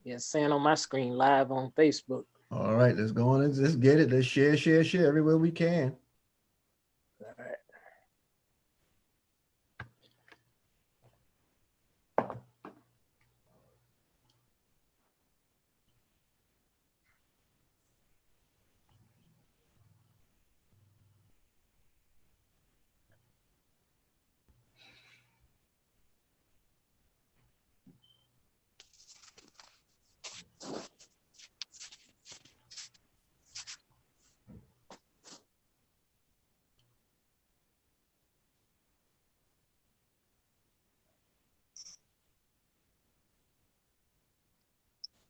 Yeah, saying on my screen live on Facebook. All right, let's go on and let's get it. Let's share everywhere we can. All right.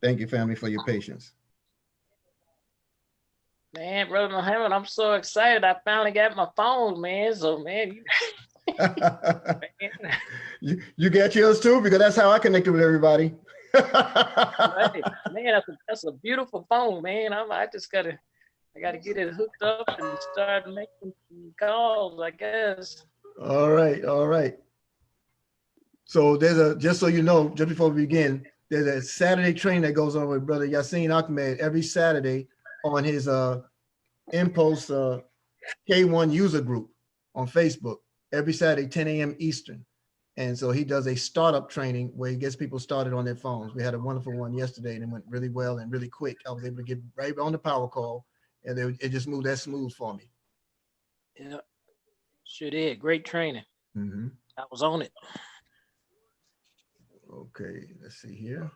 Thank you, family, for your patience. Man, brother Muhammad, I'm so excited. I finally got my phone, man. So man, man, You get yours too, because that's how I connected with everybody. right, man, that's a beautiful phone, man. I just I gotta get it hooked up and start making some calls, I guess. All right, all right. So there's just so you know, just before we begin, there's a Saturday training that goes on with Brother Yassine Ahmed every Saturday on his Impulse K1 user group on Facebook every Saturday, 10 a.m. Eastern. And so he does a startup training where he gets people started on their phones. We had a wonderful one yesterday and it went really well and really quick. I was able to get right on the power call and it just moved that smooth for me. Yeah, sure did. Great training. Mm-hmm. I was on it. Okay, let's see here.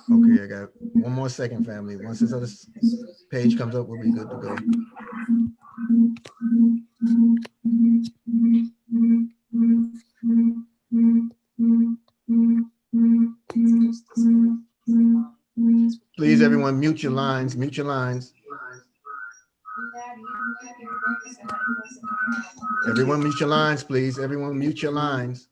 Okay, I got one more second, family. Once this other page comes up, we'll be good to go. Please, everyone, mute your lines. Mute your lines. Everyone mute your lines, please. Everyone mute your lines.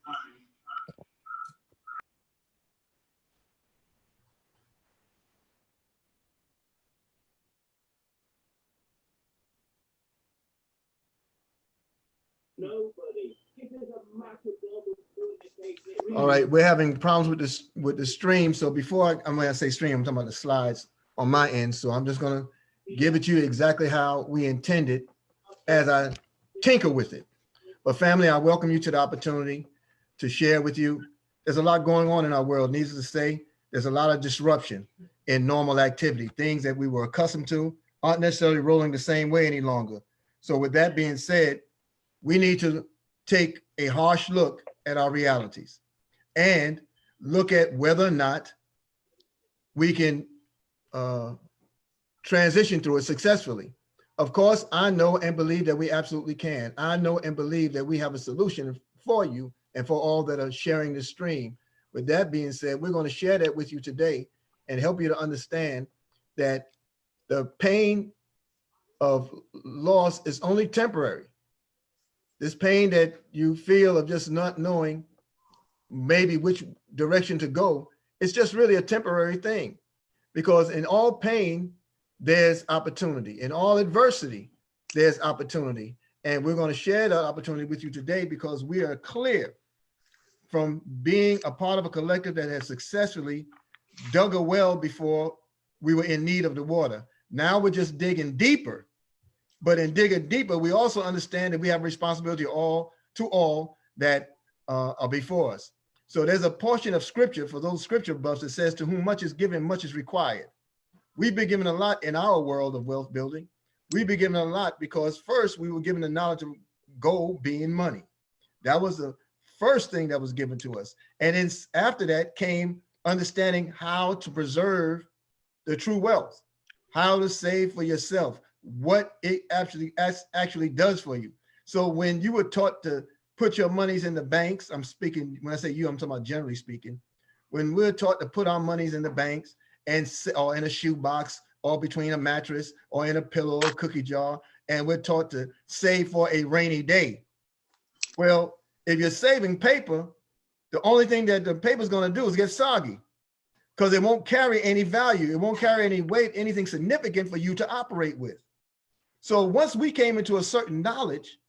All right, we're having problems with the stream. So before I'm going to say stream, I'm talking about the slides on my end. So I'm just going to give it to you exactly how we intended as I tinker with it. But family, I welcome you to the opportunity to share with you. There's a lot going on in our world. Needless to say, there's a lot of disruption in normal activity. Things that we were accustomed to aren't necessarily rolling the same way any longer. So with that being said, we need to take a harsh look at our realities and look at whether or not we can transition through it successfully. Of course, I know and believe that we absolutely can. I know and believe that we have a solution for you and for all that are sharing this stream. With that being said, we're going to share that with you today and help you to understand that the pain of loss is only temporary. This pain that you feel of just not knowing maybe which direction to go, it's just really a temporary thing. Because in all pain, there's opportunity. In all adversity, there's opportunity. And we're going to share that opportunity with you today because we are clear from being a part of a collective that has successfully dug a well before we were in need of the water. Now we're just digging deeper. But in digging deeper, we also understand that we have responsibility to all that are before us. So there's a portion of scripture for those scripture buffs that says, to whom much is given, much is required. We've been given a lot in our world of wealth building. We've been given a lot because first we were given the knowledge of gold being money. That was the first thing that was given to us. And then after that came understanding how to preserve the true wealth, how to save for yourself, what it actually does for you. So when you were taught to put your monies in the banks, I'm speaking, when I say you, I'm talking about generally speaking, when we're taught to put our monies in the banks and or in a shoebox or between a mattress or in a pillow or cookie jar, and we're taught to save for a rainy day. Well, if you're saving paper, the only thing that the paper's going to do is get soggy because it won't carry any value. It won't carry any weight, anything significant for you to operate with. So once we came into a certain knowledge,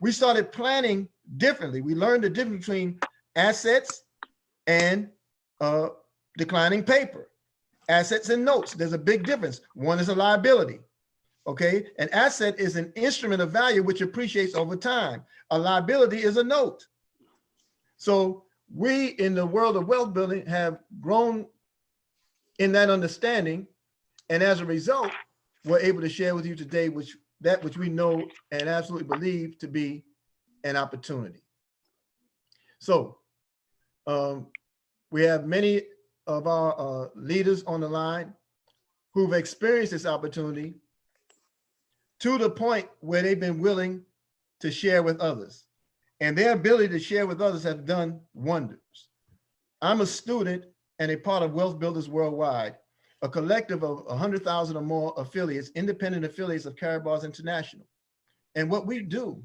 we started planning differently. We learned the difference between assets and declining paper. Assets and notes, there's a big difference. One is a liability, okay? An asset is an instrument of value which appreciates over time. A liability is a note. So we in the world of wealth building have grown in that understanding. And as a result, we're able to share with you today which we know and absolutely believe to be an opportunity. So we have many of our leaders on the line who've experienced this opportunity to the point where they've been willing to share with others. And their ability to share with others have done wonders. I'm a student and a part of Wealthbuilders Worldwide, a collective of 100,000 or more affiliates, independent affiliates of KARATBARS International. And what we do,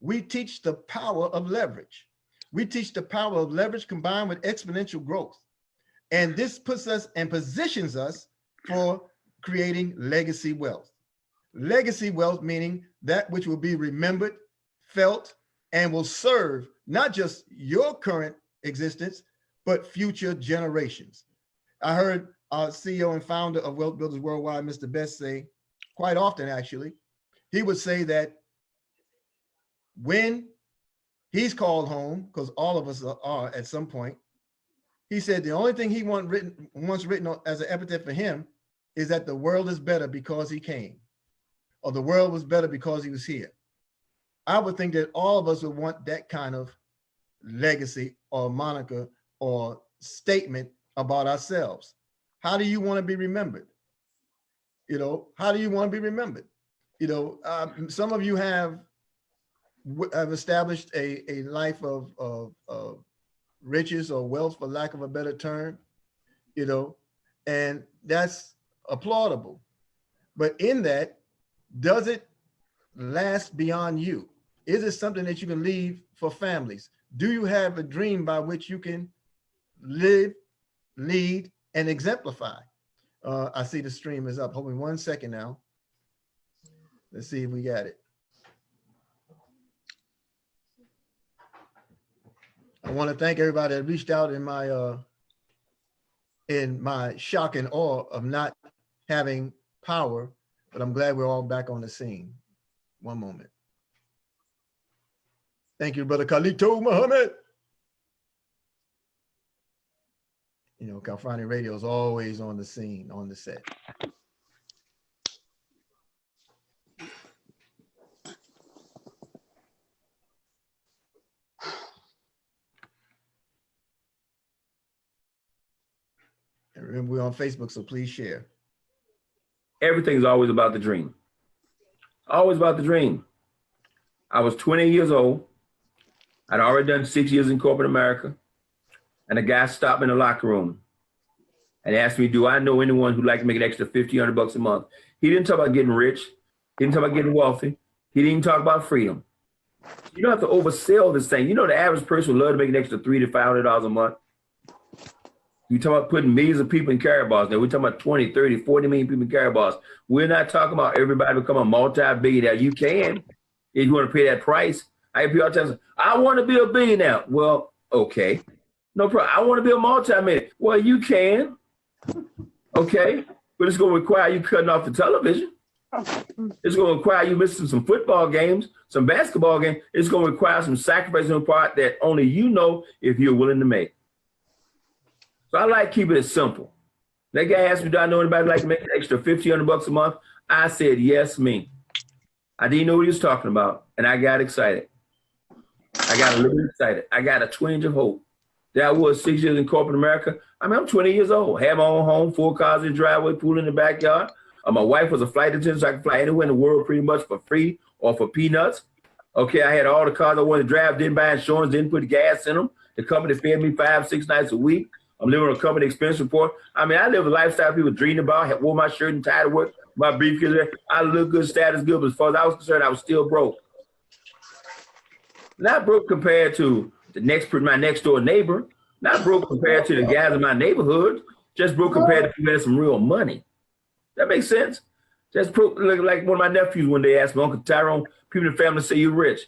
we teach the power of leverage. We teach the power of leverage combined with exponential growth. And this puts us and positions us for creating legacy wealth. Legacy wealth meaning that which will be remembered, felt, and will serve not just your current existence, but future generations. I heard our CEO and founder of Wealthbuilders Worldwide, Mr. Best, say quite often, actually, he would say that when he's called home, because all of us are at some point, he said the only thing he wants written as an epitaph for him is that the world is better because he came, or the world was better because he was here. I would think that all of us would want that kind of legacy or moniker or statement about ourselves. How do you want to be remembered? You know, how do you want to be remembered? You know, some of you have established a life of riches or wealth, for lack of a better term, you know, and that's applaudable. But in that, does it last beyond you? Is it something that you can leave for families? Do you have a dream by which you can live, lead, and exemplify? I see the stream is up. Hold me 1 second now. Let's see if we got it. I want to thank everybody that reached out in my shock and awe of not having power, but I'm glad we're all back on the scene. One moment. Thank you, Brother Khalito Muhammad. You know, California Radio is always on the scene, on the set. And remember, we're on Facebook, so please share. Everything's always about the dream. Always about the dream. I was 20 years old. I'd already done 6 years in corporate America. And a guy stopped me in the locker room and asked me, do I know anyone who'd like to make an extra $1,500 a month? He didn't talk about getting rich. He didn't talk about getting wealthy. He didn't even talk about freedom. You don't have to oversell this thing. You know, the average person would love to make an extra $300 to $500 a month. You talk about putting millions of people in KARATBARS. Now we're talking about 20, 30, 40 million people in KARATBARS. We're not talking about everybody become a multi-billionaire. You can, if you want to pay that price. I hear people tell me, I want to be a billionaire. Well, okay. No problem. I want to be a multi-millionaire. Well, you can. Okay. But it's going to require you cutting off the television. It's going to require you missing some football games, some basketball games. It's going to require some sacrifice on the part that only you know if you're willing to make. So I like keeping it simple. That guy asked me, do I know anybody like to make an extra $1,500 a month? I said, yes, me. I didn't know what he was talking about, and I got excited. I got a little excited. I got a twinge of hope. That was 6 years in corporate America. I mean, I'm 20 years old. Had my own home, 4 cars in the driveway, pool in the backyard. My wife was a flight attendant, so I could fly anywhere in the world pretty much for free or for peanuts. Okay, I had all the cars I wanted to drive, didn't buy insurance, didn't put gas in them. The company fed me 5-6 nights a week. I'm living on a company expense report. I mean, I live a lifestyle people dream about. I wore my shirt and tie to work, my briefcase. I look good, status good, but as far as I was concerned, I was still broke. Not broke compared to my next door neighbor. Not broke compared to the guys in my neighborhood. Just broke compared to people that had some real money. That makes sense. Just broke, like one of my nephews one day asked me, Uncle Tyrone, people in the family say you're rich.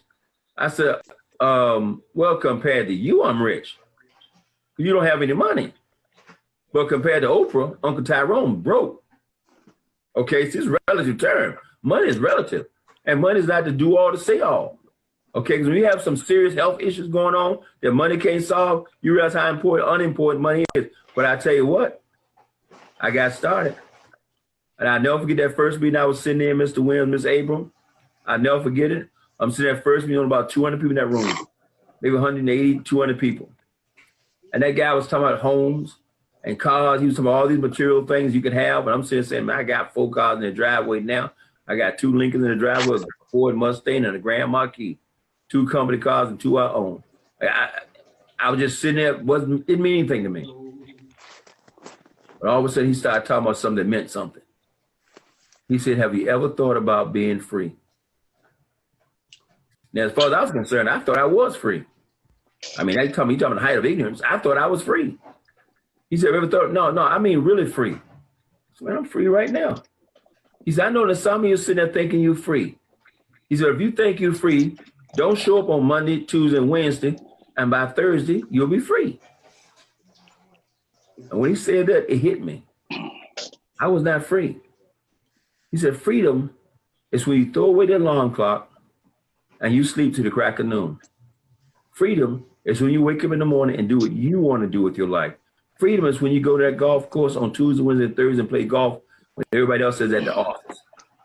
I said, well, compared to you, I'm rich. You don't have any money. But compared to Oprah, Uncle Tyrone broke. Okay, it's a relative term. Money is relative. And money is not to do all to say all. Okay, because when you have some serious health issues going on that money can't solve, you realize how unimportant money is. But I tell you what, I got started. And I'll never forget that first meeting I was sitting there, Mr. Williams, Miss Abram. I'll never forget it. I'm sitting at first meeting on about 200 people in that room. Maybe 180, 200 people. And that guy was talking about homes and cars. He was talking about all these material things you could have. And I'm sitting saying, man, I got 4 cars in the driveway now. I got 2 Lincolns in the driveway, a Ford Mustang and a Grand Marquis. 2 company cars and 2 I own. I was just sitting there, didn't mean anything to me. But all of a sudden he started talking about something that meant something. He said, have you ever thought about being free? Now, as far as I was concerned, I thought I was free. I mean, he talking about the height of ignorance. I thought I was free. He said, ever thought? No, I mean really free. I said, man, I'm free right now. He said, I know that some of you sitting there thinking you're free. He said, if you think you're free, don't show up on Monday, Tuesday, and Wednesday, and by Thursday, you'll be free. And when he said that, it hit me. I was not free. He said, freedom is when you throw away the alarm clock and you sleep to the crack of noon. Freedom is when you wake up in the morning and do what you want to do with your life. Freedom is when you go to that golf course on Tuesday, Wednesday, and Thursday and play golf when everybody else is at the office.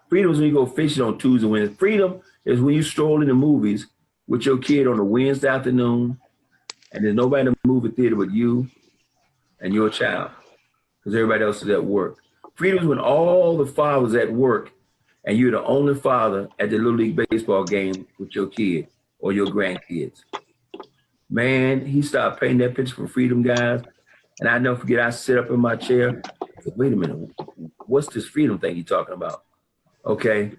Freedom is when you go fishing on Tuesday, Wednesday. Freedom is when you stroll in the movies with your kid on a Wednesday afternoon and there's nobody in the movie theater but you and your child because everybody else is at work. Freedom is when all the fathers at work and you're the only father at the Little League baseball game with your kid or your grandkids. Man, he started painting that picture for freedom, guys. And I never forget, I sit up in my chair. I said, wait a minute, what's this freedom thing you're talking about? Okay.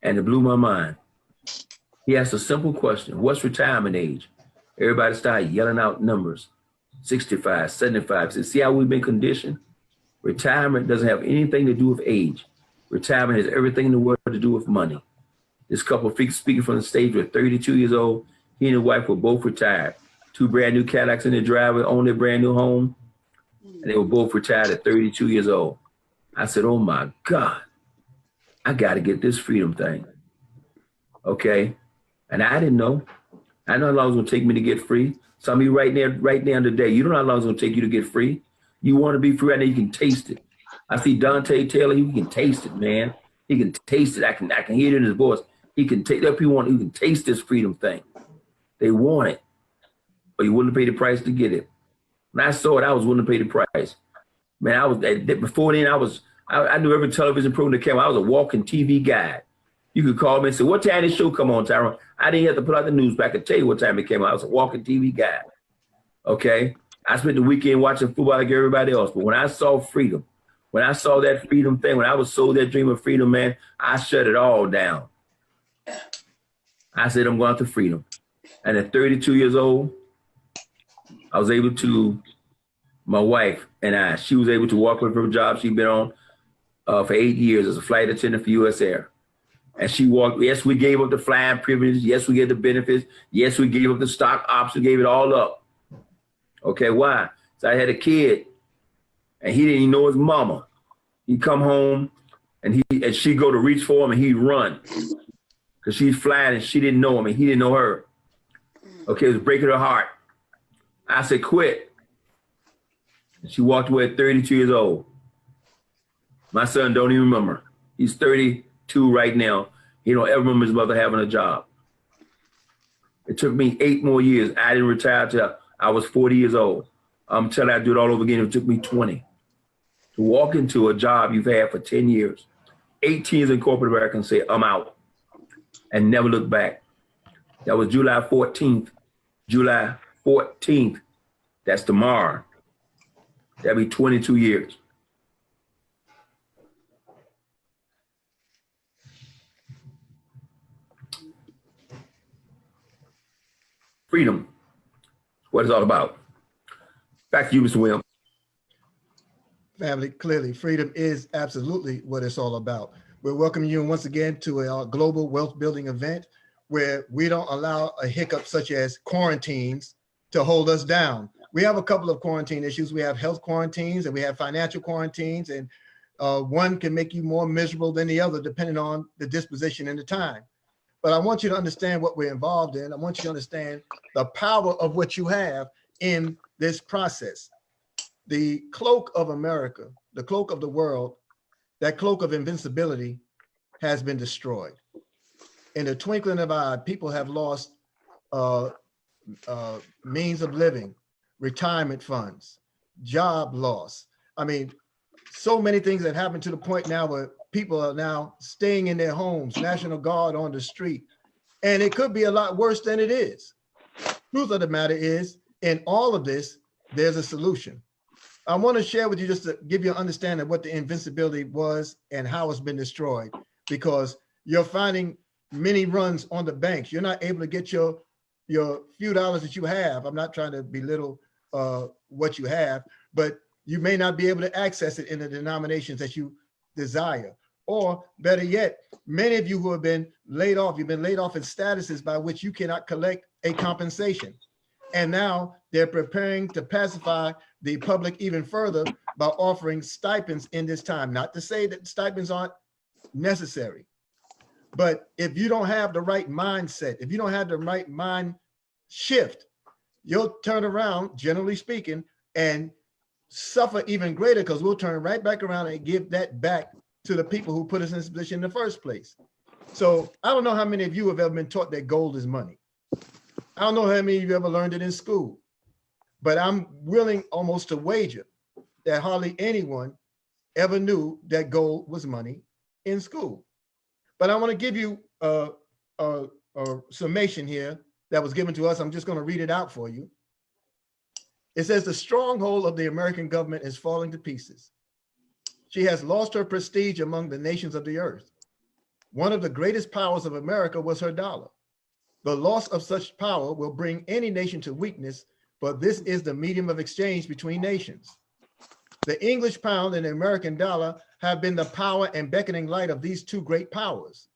And it blew my mind. He asked a simple question. What's retirement age? Everybody started yelling out numbers. 65, 75. He said, see how we've been conditioned? Retirement doesn't have anything to do with age. Retirement has everything in the world to do with money. This couple speaking from the stage were 32 years old. He and his wife were both retired. 2 brand new Cadillacs in their driveway, owned their brand new home. And they were both retired at 32 years old. I said, oh my God, I got to get this freedom thing. Okay. And I didn't know. I know how long it's going to take me to get free. Some of you right now today, you don't know how long it's going to take you to get free. You want to be free, I know you can taste it. I see Dante Taylor, he can taste it, man. He can taste it. I can hear it in his voice. He can take that people who can taste this freedom thing. They want it, but you willing to pay the price to get it. When I saw it, I was willing to pay the price. Man, I was before then. I knew every television program that came. I was a walking TV guide. You could call me and say, "What time this show come on, Tyrone?" I didn't have to put out the news, but I could tell you what time it came out. I was a walking TV guide. Okay, I spent the weekend watching football like everybody else. But when I saw freedom, when I saw that freedom thing, when I was sold that dream of freedom, man, I shut it all down. I said, I'm going after freedom. And at 32 years old, I was able to, my wife and she was able to walk away from her job she'd been on for 8 years as a flight attendant for U.S. Air. And she walked, yes, we gave up the flying privileges. Yes, we gave the benefits. Yes, we gave up the stock options, gave it all up. Okay, why? So I had a kid and he didn't even know his mama. He'd come home and she'd go to reach for him and he'd run because she's flying and she didn't know him and he didn't know her. Okay, it was breaking her heart. I said, quit. And she walked away at 32 years old. My son don't even remember. He's 32 right now. He don't ever remember his mother having a job. It took me 8 more years. I didn't retire till I was 40 years old. I'm telling you, I'd do it all over again. It took me 20 to walk into a job you've had for 10 years, 18 years in corporate America and say, I'm out and never look back. That was July 14th. July 14th. That's tomorrow. That'll be 22 years. Freedom. What it's all about. Back to you, Mr. Williams. Family, clearly, freedom is absolutely what it's all about. We're welcoming you once again to a global wealth building event where we don't allow a hiccup such as quarantines to hold us down. We have a couple of quarantine issues. We have health quarantines and we have financial quarantines, and one can make you more miserable than the other depending on the disposition and the time. But I want you to understand what we're involved in. I want you to understand the power of what you have in this process. The cloak of America, the cloak of the world, that cloak of invincibility has been destroyed. In the twinkling of an eye, people have lost means of living, retirement funds, job loss. I mean, so many things that happen to the point now where people are now staying in their homes, National Guard on the street, and it could be a lot worse than it is. Truth of the matter is, in all of this, there's a solution. I want to share with you just to give you an understanding of what the invincibility was and how it's been destroyed, because you're finding many runs on the banks. You're not able to get your few dollars that you have. I'm not trying to belittle what you have, but you may not be able to access it in the denominations that you desire. Or better yet, many of you who have been laid off, you've been laid off in statuses by which you cannot collect a compensation. And now they're preparing to pacify the public even further by offering stipends in this time. Not to say that stipends aren't necessary, but if you don't have the right mindset, if you don't have the right mind shift, you'll turn around, generally speaking, and suffer even greater, because we'll turn right back around and give that back to the people who put us in this position in the first place. So I don't know how many of you have ever been taught that gold is money. I don't know how many of you ever learned it in school, but I'm willing almost to wager that hardly anyone ever knew that gold was money in school. But I want to give you a summation here that was given to us. I'm just going to read it out for you. It says, the stronghold of the American government is falling to pieces. She has lost her prestige among the nations of the earth. One of the greatest powers of America was her dollar. The loss of such power will bring any nation to weakness, but this is the medium of exchange between nations. The English pound and the American dollar have been the power and beckoning light of these two great powers.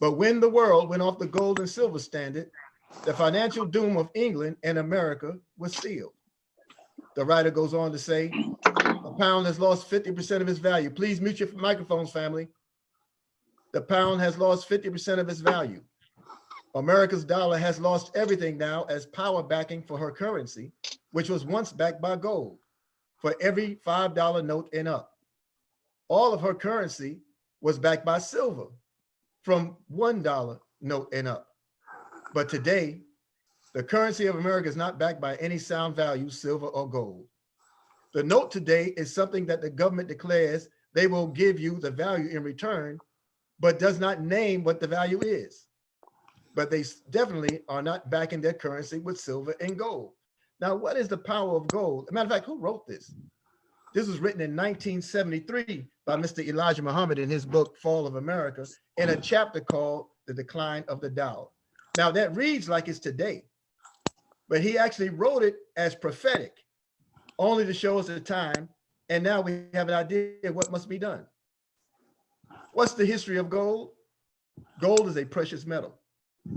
But when the world went off the gold and silver standard, the financial doom of England and America was sealed. The writer goes on to say, a pound has lost 50% of its value. Please mute your microphones, family. The pound has lost 50% of its value. America's dollar has lost everything now as power backing for her currency, which was once backed by gold for every $5 note and up. All of her currency was backed by silver from $1 note and up. But today, the currency of America is not backed by any sound value, silver or gold. The note today is something that the government declares they will give you the value in return, but does not name what the value is. But they definitely are not backing their currency with silver and gold. Now, what is the power of gold? As a matter of fact, who wrote this? This was written in 1973 by Mr. Elijah Muhammad in his book, Fall of America, in a chapter called The Decline of the Dollar. Now, that reads like it's today, but he actually wrote it as prophetic, only to show us the time. And now we have an idea of what must be done. What's the history of gold? Gold is a precious metal.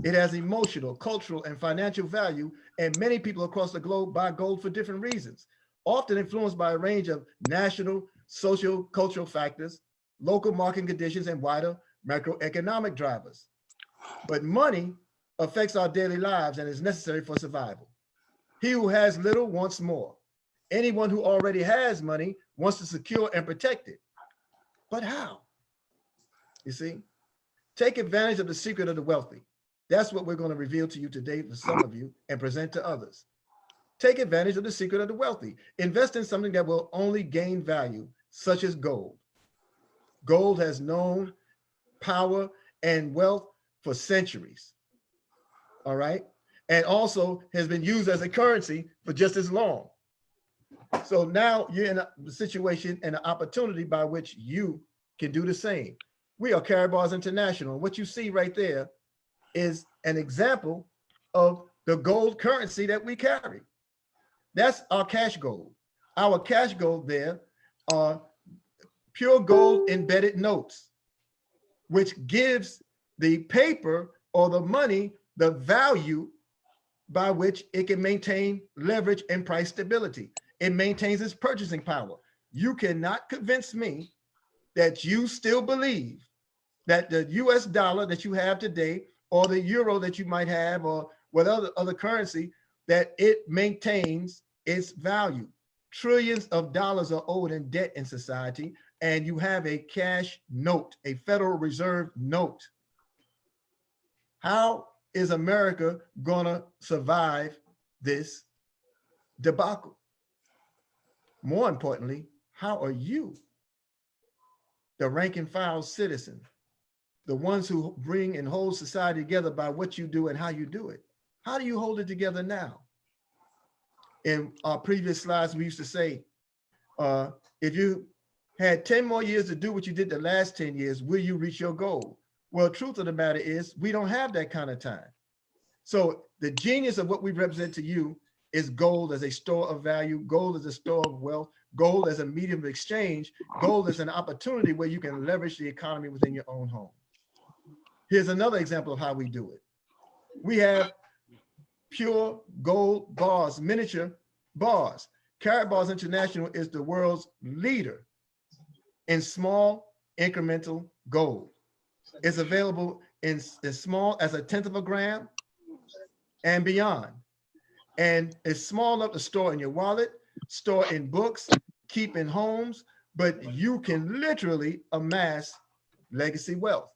It has emotional, cultural, and financial value, and many people across the globe buy gold for different reasons, often influenced by a range of national, social, cultural factors, local market conditions, and wider macroeconomic drivers. But money affects our daily lives and is necessary for survival. He who has little wants more. Anyone who already has money wants to secure and protect it. But how? You see, take advantage of the secret of the wealthy. That's what we're going to reveal to you today for some of you and present to others. Take advantage of the secret of the wealthy. Invest in something that will only gain value, such as gold. Gold has known power and wealth for centuries. All right. And also has been used as a currency for just as long. So now you're in a situation and an opportunity by which you can do the same. We are KARATBARS International. What you see right there is an example of the gold currency that we carry. That's our cash gold. Our cash gold there are pure gold embedded notes, which gives the paper or the money the value by which it can maintain leverage and price stability. It maintains its purchasing power. You cannot convince me that you still believe that the US dollar that you have today, or the euro that you might have, or whatever other currency, that it maintains its value. Trillions of dollars are owed in debt in society, and you have a cash note, a Federal Reserve note. How is America gonna survive this debacle? More importantly, how are you, the rank and file citizen, the ones who bring and hold society together by what you do and how you do it? How do you hold it together now? In our previous slides, we used to say, if you had 10 more years to do what you did the last 10 years, will you reach your goal? Well, the truth of the matter is we don't have that kind of time. So the genius of what we represent to you is gold as a store of value, gold as a store of wealth, gold as a medium of exchange, gold as an opportunity where you can leverage the economy within your own home. Here's another example of how we do it. We have pure gold bars, miniature bars. KARATBARS International is the world's leader in small incremental gold. It's available in as small as 1/10 of a gram and beyond. And it's small enough to store in your wallet, store in books, keep in homes, but you can literally amass legacy wealth.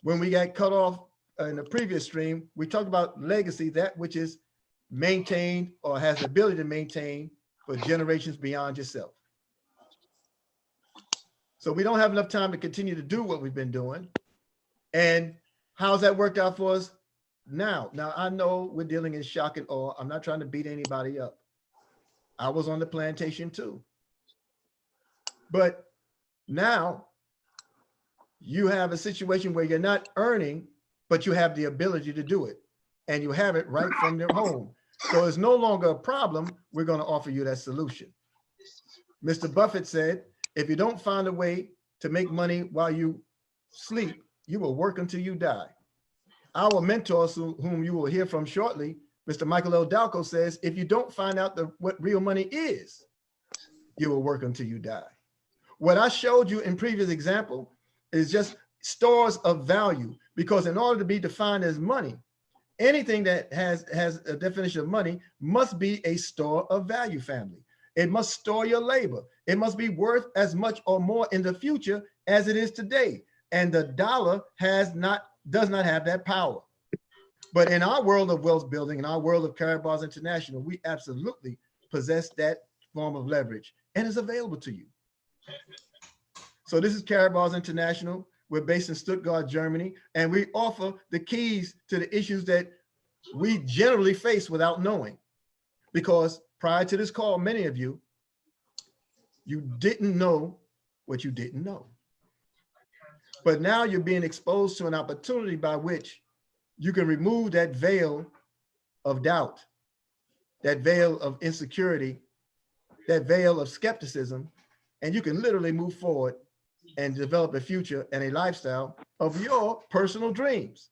When we got cut off in the previous stream, we talked about legacy, that which is maintained or has the ability to maintain for generations beyond yourself. So we don't have enough time to continue to do what we've been doing. And how's that worked out for us now? Now, I know we're dealing in shock and awe. I'm not trying to beat anybody up. I was on the plantation too. But now you have a situation where you're not earning, but you have the ability to do it. And you have it right from your home. So it's no longer a problem. We're going to offer you that solution. Mr. Buffett said, if you don't find a way to make money while you sleep, you will work until you die. Our mentors, whom you will hear from shortly, Mr. Michael L. Dalcoe, says, if you don't find out what real money is, you will work until you die. What I showed you in previous example is just stores of value, because in order to be defined as money, anything that has a definition of money must be a store of value, family. It must store your labor. It must be worth as much or more in the future as it is today. And the dollar does not have that power. But in our world of wealth building, in our world of KARATBARS International, we absolutely possess that form of leverage, and it's available to you. So this is KARATBARS International. We're based in Stuttgart, Germany, and we offer the keys to the issues that we generally face without knowing. Because prior to this call, many of you didn't know what you didn't know. But now you're being exposed to an opportunity by which you can remove that veil of doubt, that veil of insecurity, that veil of skepticism, and you can literally move forward and develop a future and a lifestyle of your personal dreams.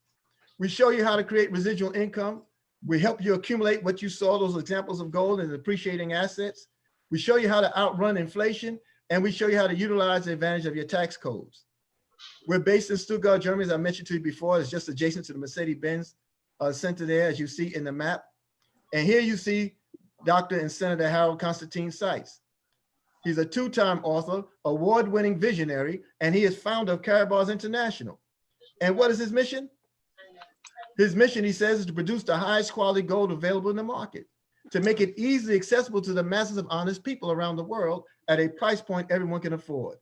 We show you how to create residual income. We help you accumulate what you saw, those examples of gold and appreciating assets. We show you how to outrun inflation, and we show you how to utilize the advantage of your tax codes. We're based in Stuttgart, Germany, as I mentioned to you before. It's just adjacent to the Mercedes-Benz Center there, as you see in the map. And here you see Dr. and Senator Harold Constantine Sykes. He's a two-time author, award-winning visionary, and he is founder of KARATBARS International. And what is his mission? His mission, he says, is to produce the highest quality gold available in the market, to make it easily accessible to the masses of honest people around the world at a price point everyone can afford.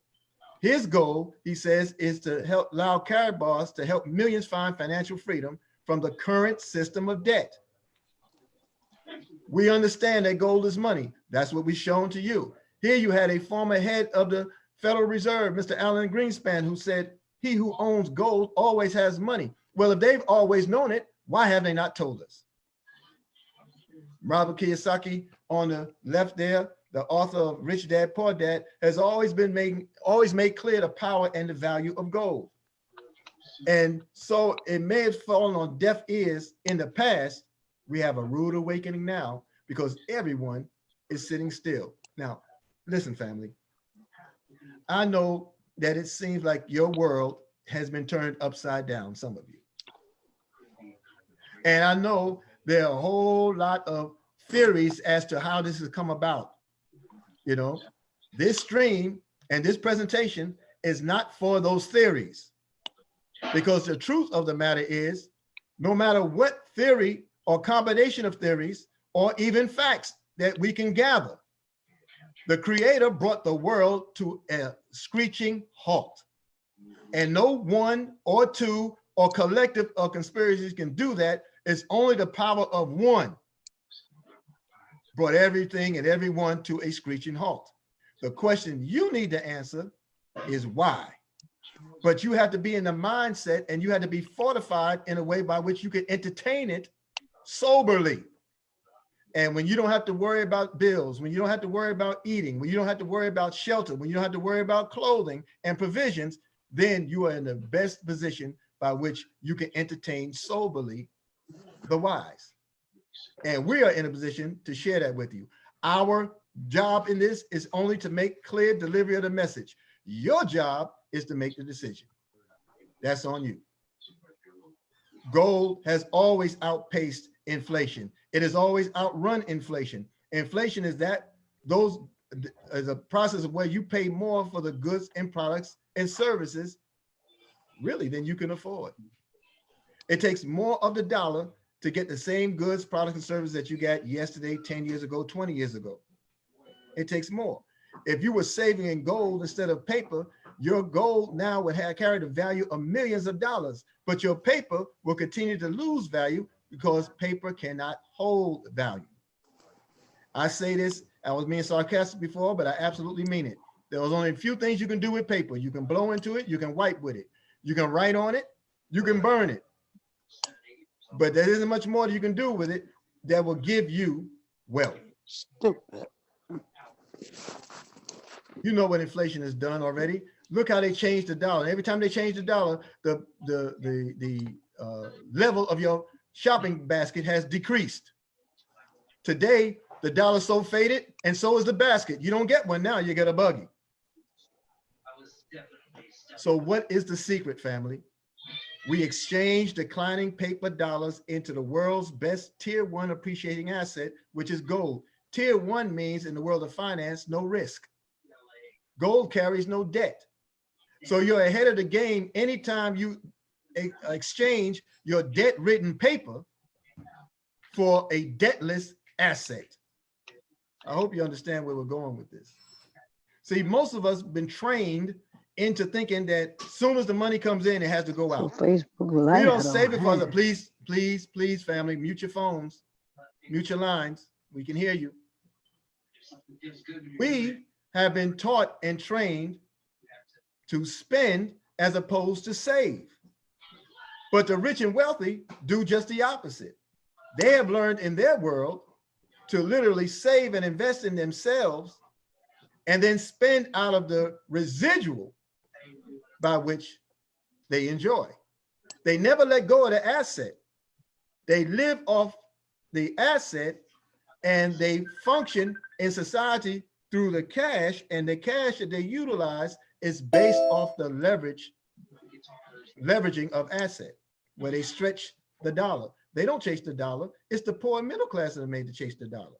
His goal, he says, is to help allow KARATBARS to help millions find financial freedom from the current system of debt. We understand that gold is money. That's what we've shown to you. Here you had a former head of the Federal Reserve, Mr. Alan Greenspan, who said, he who owns gold always has money. Well, if they've always known it, why have they not told us? Robert Kiyosaki on the left there, the author of Rich Dad, Poor Dad, has always made clear the power and the value of gold. And so it may have fallen on deaf ears in the past. We have a rude awakening now because everyone is sitting still. Now, listen, family. I know that it seems like your world has been turned upside down, some of you. And I know there are a whole lot of theories as to how this has come about. You know, this stream and this presentation is not for those theories, because the truth of the matter is, no matter what theory or combination of theories or even facts that we can gather, the Creator brought the world to a screeching halt. And no one or two or collective or conspiracies can do that. It's only the power of one brought everything and everyone to a screeching halt. The question you need to answer is why. But you have to be in the mindset, and you have to be fortified in a way by which you can entertain it soberly. And when you don't have to worry about bills, when you don't have to worry about eating, when you don't have to worry about shelter, when you don't have to worry about clothing and provisions, then you are in the best position by which you can entertain soberly the wise. And we are in a position to share that with you. Our job in this is only to make clear delivery of the message. Your job is to make the decision. That's on you. Gold has always outpaced inflation. It has always outrun inflation. Inflation is is a process of where you pay more for the goods and products and services really than you can afford. It takes more of the dollar to get the same goods, products, and services that you got yesterday, 10 years ago, 20 years ago. It takes more. If you were saving in gold instead of paper, your gold now would carry the value of millions of dollars, but your paper will continue to lose value because paper cannot hold value. I say this, I was being sarcastic before, but I absolutely mean it. There was only a few things you can do with paper. You can blow into it, you can wipe with it, you can write on it, you can burn it. But there isn't much more that you can do with it that will give you wealth. Stupid. You know what inflation has done already. Look how they changed the dollar. Every time they change the dollar, the level of your shopping basket has decreased. Today, the dollar's so faded, and so is the basket. You don't get one now, you get a buggy. So what is the secret, family? We exchange declining paper dollars into the world's best tier 1 appreciating asset, which is gold. Tier 1 means, in the world of finance, no risk. Gold carries no debt. So you're ahead of the game anytime you exchange your debt-ridden paper for a debtless asset. I hope you understand where we're going with this. See, most of us have been trained into thinking that as soon as the money comes in, it has to go out. So Facebook Live. We don't save it for the, please, family, mute your phones, mute your lines. We can hear you. We have been taught and trained to spend as opposed to save. But the rich and wealthy do just the opposite. They have learned in their world to literally save and invest in themselves and then spend out of the residual by which they enjoy. They never let go of the asset. They live off the asset and they function in society through the cash, and the cash that they utilize is based off the leveraging of asset, where they stretch the dollar. They don't chase the dollar. It's the poor and middle class that are made to chase the dollar.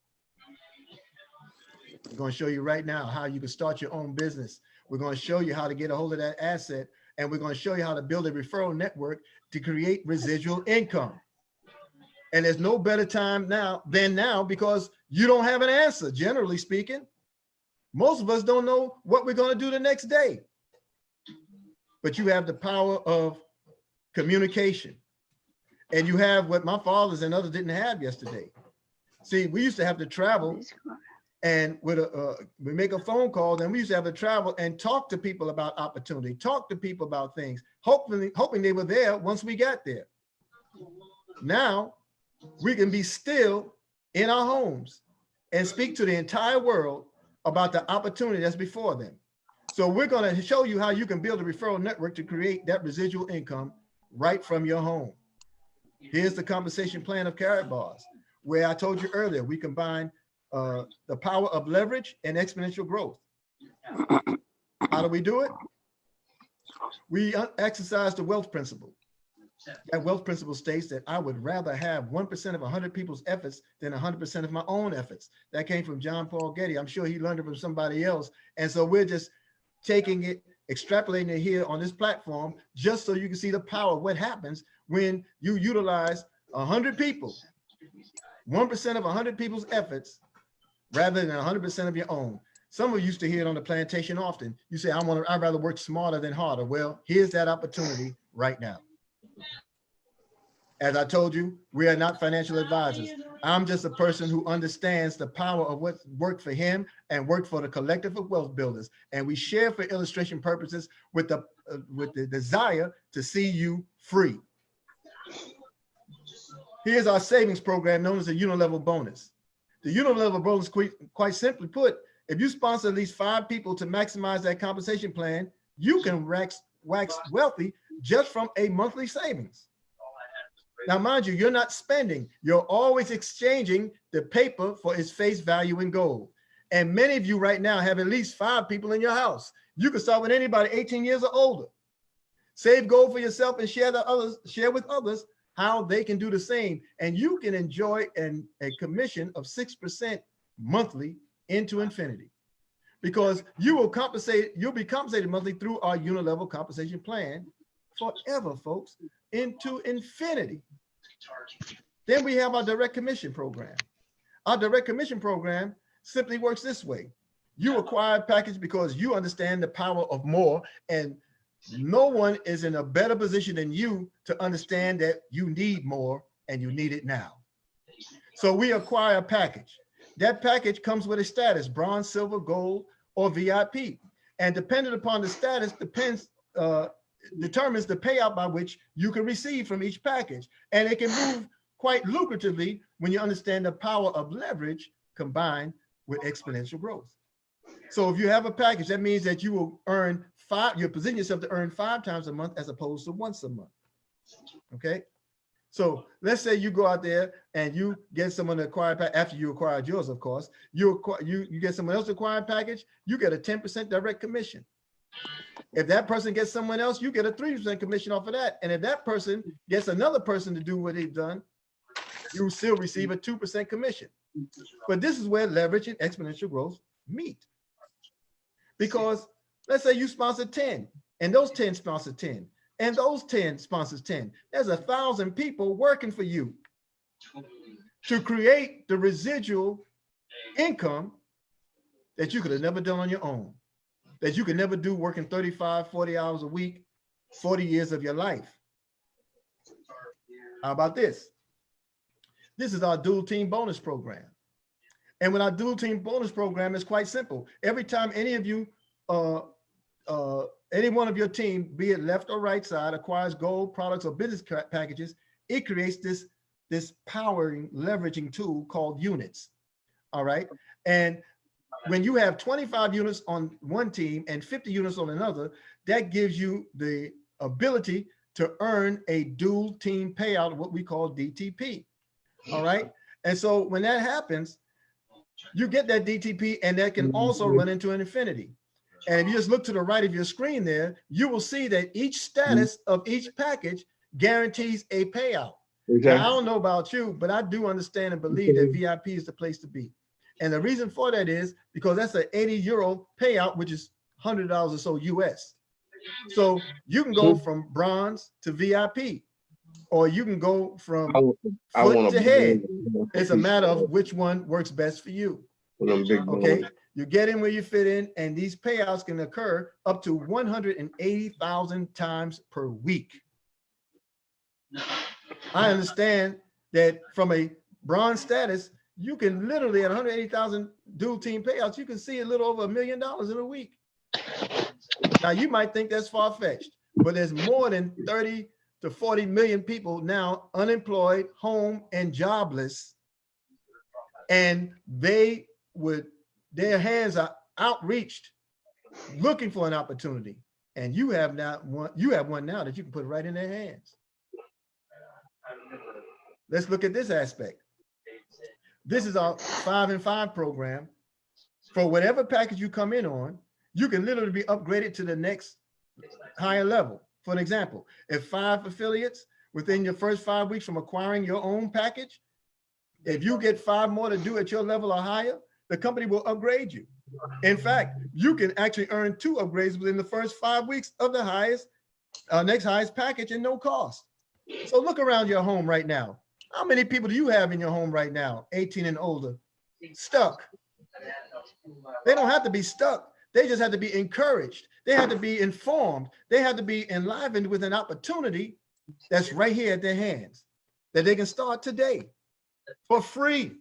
We're going to show you right now how you can start your own business. We're going to show you how to get a hold of that asset, and we're going to show you how to build a referral network to create residual income. And there's no better time than now because you don't have an answer, generally speaking. Most of us don't know what we're going to do the next day. But you have the power of communication. And you have what my fathers and others didn't have yesterday. See, we used to have to travel, and we make a phone call, then we used to have to travel and talk to people about opportunity, talk to people about things, hoping they were there once we got there. Now, we can be still in our homes and speak to the entire world about the opportunity that's before them. So we're going to show you how you can build a referral network to create that residual income right from your home. Here's the compensation plan of KARATBARS, where I told you earlier, we combine the power of leverage and exponential growth. How do we do it? We exercise the wealth principle. That wealth principle states that I would rather have 1% of 100 people's efforts than 100% of my own efforts. That came from John Paul Getty. I'm sure he learned it from somebody else. And so we're just taking it, extrapolating it here on this platform, just so you can see the power of what happens when you utilize 100 people, 1% of 100 people's efforts, rather than 100% of your own. Some of you used to hear it on the plantation often. You say, I'd rather work smarter than harder. Well, here's that opportunity right now. As I told you, we are not financial advisors. I'm just a person who understands the power of what worked for him and worked for the collective of wealth builders. And we share for illustration purposes with the desire to see you free. Here's our savings program known as the unilevel bonus. The unilevel bonus, quite simply put, if you sponsor at least 5 people to maximize that compensation plan, you can wax wealthy just from a monthly savings. Now, mind you, you're not spending. You're always exchanging the paper for its face value in gold. And many of you right now have at least 5 people in your house. You can start with anybody 18 years or older. Save gold for yourself and share with others how they can do the same. And you can enjoy a commission of 6% monthly into infinity, because you'll be compensated monthly through our unilevel compensation plan forever, folks, into infinity. Then we have our direct commission program. Our direct commission program simply works this way. You acquire a package because you understand the power of more, and no one is in a better position than you to understand that you need more and you need it now. So we acquire a package. That package comes with a status, bronze, silver, gold, or VIP. And depending upon the status determines the payout by which you can receive from each package. And it can move quite lucratively when you understand the power of leverage combined with exponential growth. So if you have a package, that means that you will earn you'll position yourself to earn 5 times a month as opposed to once a month. Okay. So let's say you go out there and you get someone to acquire a package after you acquired yours, of course. You get someone else to acquire a package, you get a 10% direct commission. If that person gets someone else, you get a 3% commission off of that. And if that person gets another person to do what they've done, you still receive a 2% commission. But this is where leverage and exponential growth meet. Because let's say you sponsor 10 and those 10 sponsor 10. And those 10 sponsors 10. There's 1,000 people working for you to create the residual income that you could have never done on your own, that you could never do working 35, 40 hours a week, 40 years of your life. How about this? This is our dual team bonus program. And with our dual team bonus program, it's quite simple. Every time any of you, any one of your team, be it left or right side, acquires gold products or business packages, it creates this powering leveraging tool called units. All right. And when you have 25 units on one team and 50 units on another, that gives you the ability to earn a dual team payout, what we call DTP. All right. And so when that happens, you get that DTP, and that can also run into an infinity. And if you just look to the right of your screen there, you will see that each status of each package guarantees a payout. Okay. Now, I don't know about you, but I do understand and believe that VIP is the place to be. And the reason for that is because that's an 80 euro payout, which is $100 or so US. So you can go from bronze to VIP, or you can go from foot to head. It's a matter of which one works best for you. Okay. You get in where you fit in, and these payouts can occur up to 180,000 times per week. I understand that from a bronze status, you can literally at 180,000 dual team payouts, you can see a little over $1 million in a week. Now you might think that's far-fetched, but there's more than 30 to 40 million people now unemployed, home, and jobless. and their hands are outreached looking for an opportunity. And you have one now that you can put right in their hands. Let's look at this aspect. This is our 5 and 5 program. For whatever package you come in on, you can literally be upgraded to the next higher level. For an example, if 5 affiliates within your first 5 weeks from acquiring your own package, if you get 5 more to do at your level or higher, the company will upgrade you. In fact, you can actually earn 2 upgrades within the first 5 weeks of the next highest package and no cost. So look around your home right now. How many people do you have in your home right now, 18 and older, stuck? They don't have to be stuck. They just have to be encouraged. They have to be informed. They have to be enlivened with an opportunity that's right here at their hands that they can start today for free.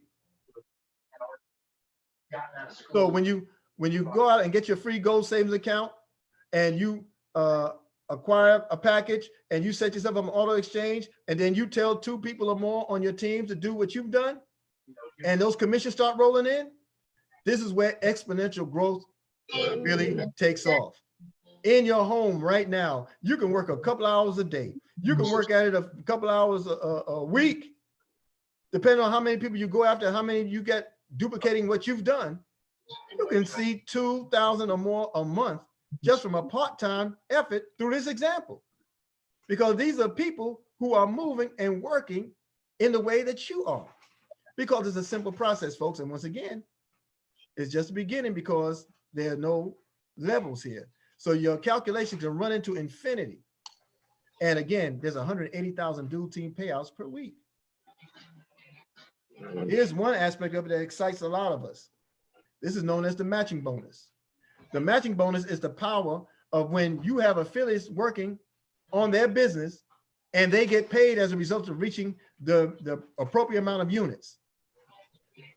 So when you go out and get your free gold savings account and you acquire a package and you set yourself up on auto exchange, and then you tell 2 people or more on your team to do what you've done, and those commissions start rolling in, this is where exponential growth really takes off. In your home right now, you can work a couple hours a day. You can work at it a couple hours a week, depending on how many people you go after, how many you get duplicating what you've done. You can see 2,000 or more a month just from a part-time effort through this example, because these are people who are moving and working in the way that you are, because it's a simple process, folks. And once again, it's just the beginning, because there are no levels here. So your calculation can run into infinity. And again, there's 180,000 dual team payouts per week. Here's one aspect of it that excites a lot of us. This is known as the matching bonus. The matching bonus is the power of when you have affiliates working on their business and they get paid as a result of reaching the appropriate amount of units.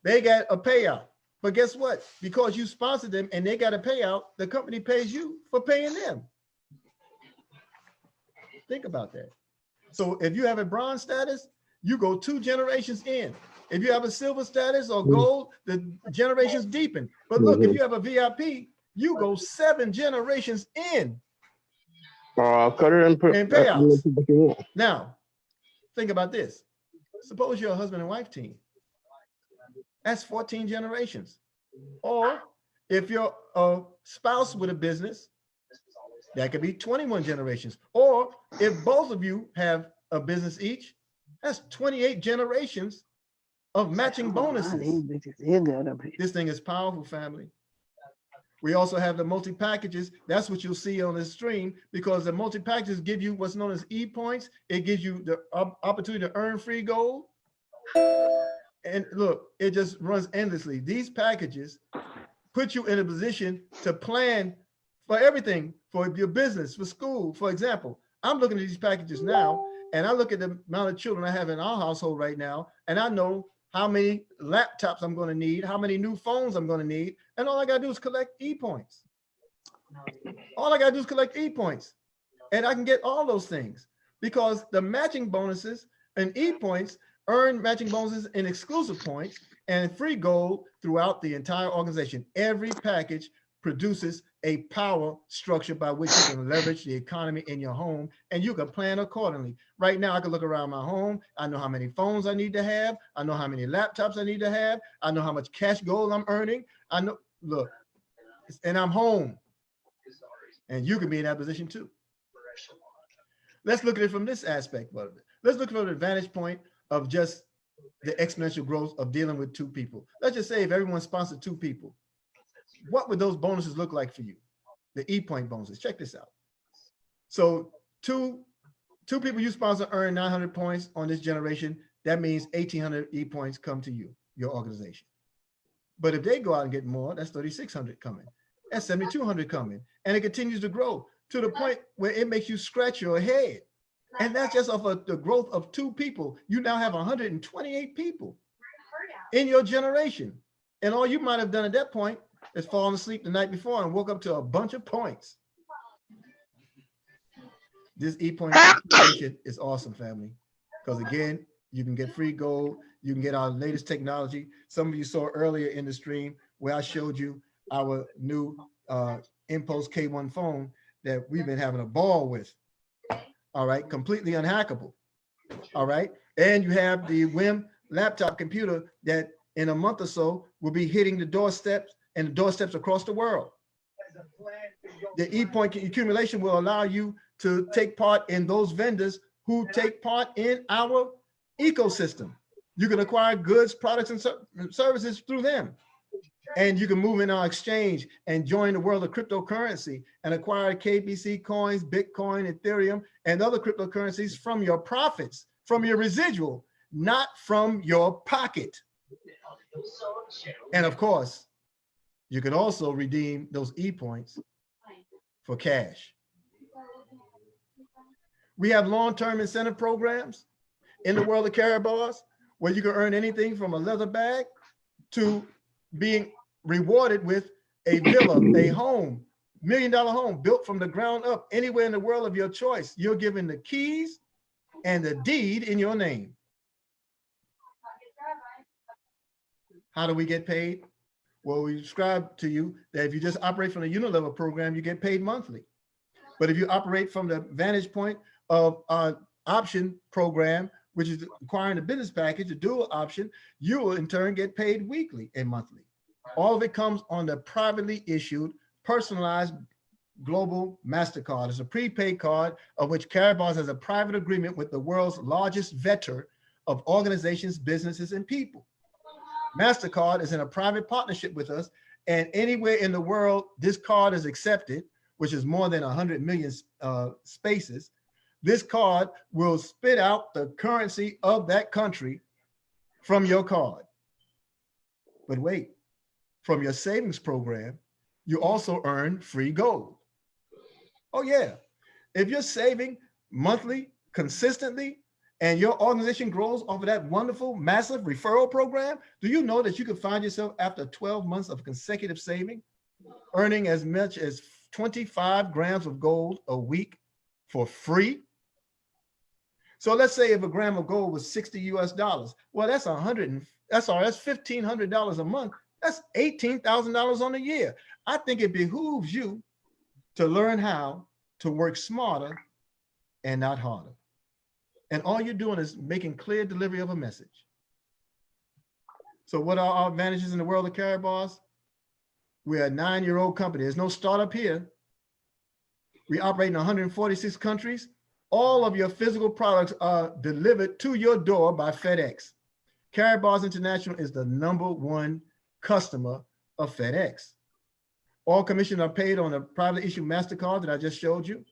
They get a payout. But guess what? Because you sponsored them and they got a payout, the company pays you for paying them. Think about that. So if you have a bronze status, you go 2 generations in. If you have a silver status or gold, the generations deepen. But look, if you have a VIP, you go 7 generations in. Cut it and put And payouts. Now, think about this. Suppose you're a husband and wife team. That's 14 generations. Or if you're a spouse with a business, that could be 21 generations. Or if both of you have a business each, that's 28 generations of matching bonuses. This thing is powerful, family. We also have the multi-packages. That's what you'll see on this stream, because the multi-packages give you what's known as E-points. It gives you the opportunity to earn free gold. And look, it just runs endlessly. These packages put you in a position to plan for everything, for your business, for school. For example, I'm looking at these packages now, and I look at the amount of children I have in our household right now, and I know how many laptops I'm going to need, how many new phones I'm going to need, and all I got to do is collect E-points. All I got to do is collect E-points, and I can get all those things, because the matching bonuses and E-points earn matching bonuses in exclusive points and free gold throughout the entire organization. Every package produces a power structure by which you can leverage the economy in your home, and you can plan accordingly. Right now, I can look around my home. I know how many phones I need to have. I know how many laptops I need to have. I know how much cash gold I'm earning. I know, look, and I'm home. And you can be in that position too. Let's look at it from this aspect of it. Let's look from the vantage point of just the exponential growth of dealing with 2 people. Let's just say if everyone sponsored 2 people, what would those bonuses look like for you? The E-point bonuses. Check this out. So two people you sponsor earn 900 points on this generation. That means 1,800 E-points come to you, your organization. But if they go out and get more, that's 3,600 coming. That's 7,200 coming. And it continues to grow to the point where it makes you scratch your head. And that's just off of the growth of 2 people. You now have 128 people in your generation. And all you might have done at that point is fallen asleep the night before and woke up to a bunch of points. This E-point is awesome, family. Because again, You can get free gold. You can get our latest technology. Some of you saw earlier in the stream where I showed you our new Impulse K1 phone that we've been having a ball with. All right, completely unhackable. All right, and you have the WIM laptop computer that in a month or so will be hitting the doorsteps and the doorsteps across the world. The e-point accumulation will allow you to take part in those vendors who take part in our ecosystem. You can acquire goods, products, and services through them. And you can move in our exchange and join the world of cryptocurrency and acquire KBC coins, Bitcoin, Ethereum, and other cryptocurrencies from your profits, from your residual, not from your pocket. And of course, you can also redeem those e-points for cash. We have long-term incentive programs in the world of KARATBARS where you can earn anything from a leather bag to being rewarded with a villa, a home, $1 million home built from the ground up anywhere in the world of your choice. You're given the keys and the deed in your name. How do we get paid? Well, we described to you that if you just operate from the unilevel program, you get paid monthly. But if you operate from the vantage point of our option program, which is acquiring a business package, a dual option, you will in turn get paid weekly and monthly. All of it comes on the privately issued, personalized global MasterCard. It's a prepaid card of which KARATBARS has a private agreement with the world's largest vetter of organizations, businesses, and people. MasterCard is in a private partnership with us, and anywhere in the world this card is accepted, which is more than 100 million spaces, this card will spit out the currency of that country from your card. But wait, from your savings program, you also earn free gold. Oh yeah, if you're saving monthly, consistently, and your organization grows off of that wonderful, massive referral program, do you know that you can find yourself after 12 months of consecutive saving, earning as much as 25 grams of gold a week for free? So let's say if a gram of gold was 60 US dollars, well, that's $1,500 a month. That's $18,000 on a year. I think it behooves you to learn how to work smarter and not harder. And all you're doing is making clear delivery of a message. So what are our advantages in the world of KARATBARS? We're a 9-year-old company. There's no startup here. We operate in 146 countries. All of your physical products are delivered to your door by FedEx. KARATBARS International is the #1 customer of FedEx. All commissions are paid on a privately issued MasterCard that I just showed you.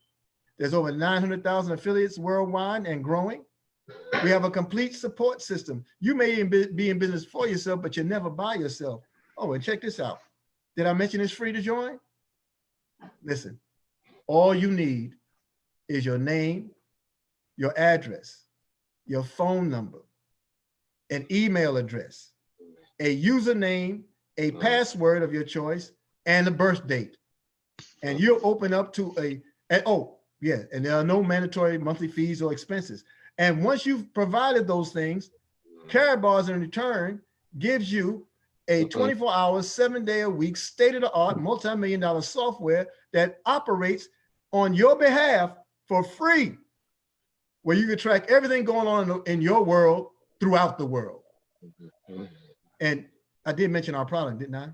There's over 900,000 affiliates worldwide and growing. We have a complete support system. You may be in business for yourself, but you're never by yourself. Oh, and check this out. Did I mention it's free to join? Listen, all you need is your name, your address, your phone number, an email address, a username, a password of your choice, and a birth date. And you'll open up to and there are no mandatory monthly fees or expenses. And once you've provided those things, KARATBARS in return gives you a 24-hour, 7-day-a-week, state-of-the-art, multi-million-dollar software that operates on your behalf for free, where you can track everything going on in your world throughout the world. And I did mention our product, didn't I?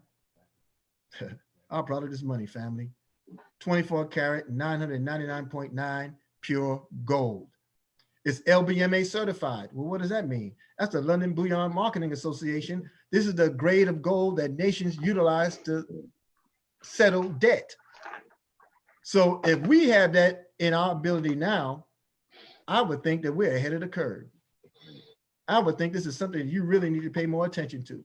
Our product is money, family. 24 karat, 999.9 pure gold. It's LBMA certified. Well, what does that mean? That's the London Bullion Marketing Association. This is the grade of gold that nations utilize to settle debt. So if we have that in our ability now, I would think that we're ahead of the curve. I would think this is something you really need to pay more attention to.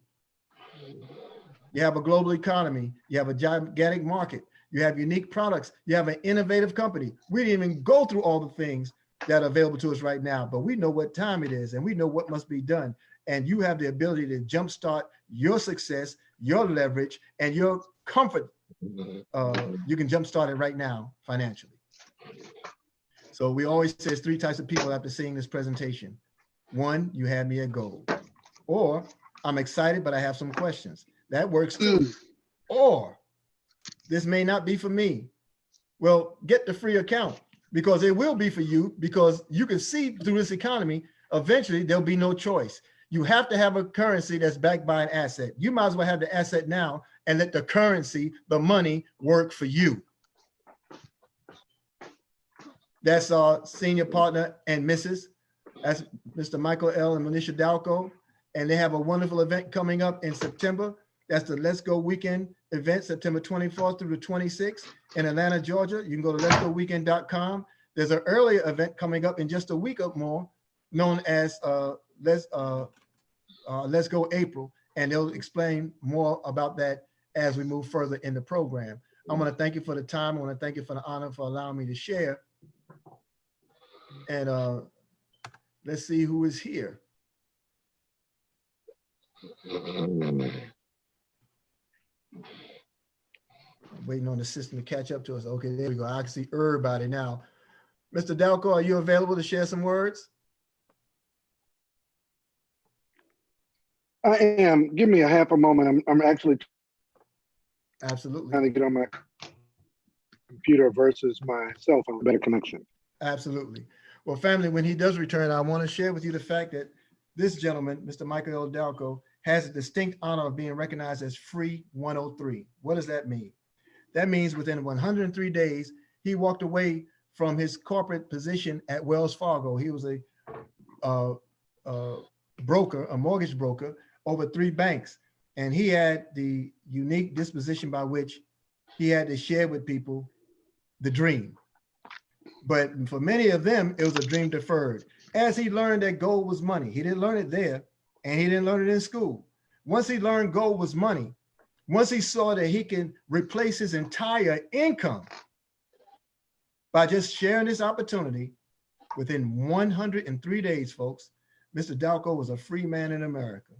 You have a global economy. You have a gigantic market. You have unique products. You have an innovative company. We didn't even go through all the things that are available to us right now, but we know what time it is and we know what must be done. And you have the ability to jumpstart your success, your leverage, and your comfort. You can jumpstart it right now financially. So we always say there's 3 types of people after seeing this presentation. One, you had me at gold. Or I'm excited, but I have some questions. That works too. Or this may not be for me. Well, get the free account because it will be for you because you can see through this economy, eventually there'll be no choice. You have to have a currency that's backed by an asset. You might as well have the asset now and let the currency, the money, work for you. That's our senior partner and Mrs. That's Mr. Michael L. and Manisha Dalcoe. And they have a wonderful event coming up in September. That's the Let's Go Weekend event, September 24th through the 26th in Atlanta, Georgia. You can go to letsgoweekend.com. There's an earlier event coming up in just a week or more, known as Let's Go April, and they'll explain more about that as we move further in the program. I want to thank you for the time. I want to thank you for the honor for allowing me to share. And let's see who is here. I'm waiting on the system to catch up to us. Okay, there we go. I can see everybody now. Mr. Dalcoe, are you available to share some words? I am. Give me a half a moment. I'm actually Absolutely. trying to get on my computer versus my cell phone. Better connection. Absolutely. Well, family, when he does return, I want to share with you the fact that this gentleman, Mr. Michael L. Dalcoe, has a distinct honor of being recognized as Free 103. What does that mean? That means within 103 days, he walked away from his corporate position at Wells Fargo. He was a broker, a mortgage broker over 3 banks. And he had the unique disposition by which he had to share with people the dream. But for many of them, it was a dream deferred. As he learned that gold was money, he didn't learn it there and he didn't learn it in school. Once he learned gold was money, once he saw that he can replace his entire income by just sharing this opportunity, within 103 days, folks, Mr. Dalcoe was a free man in America.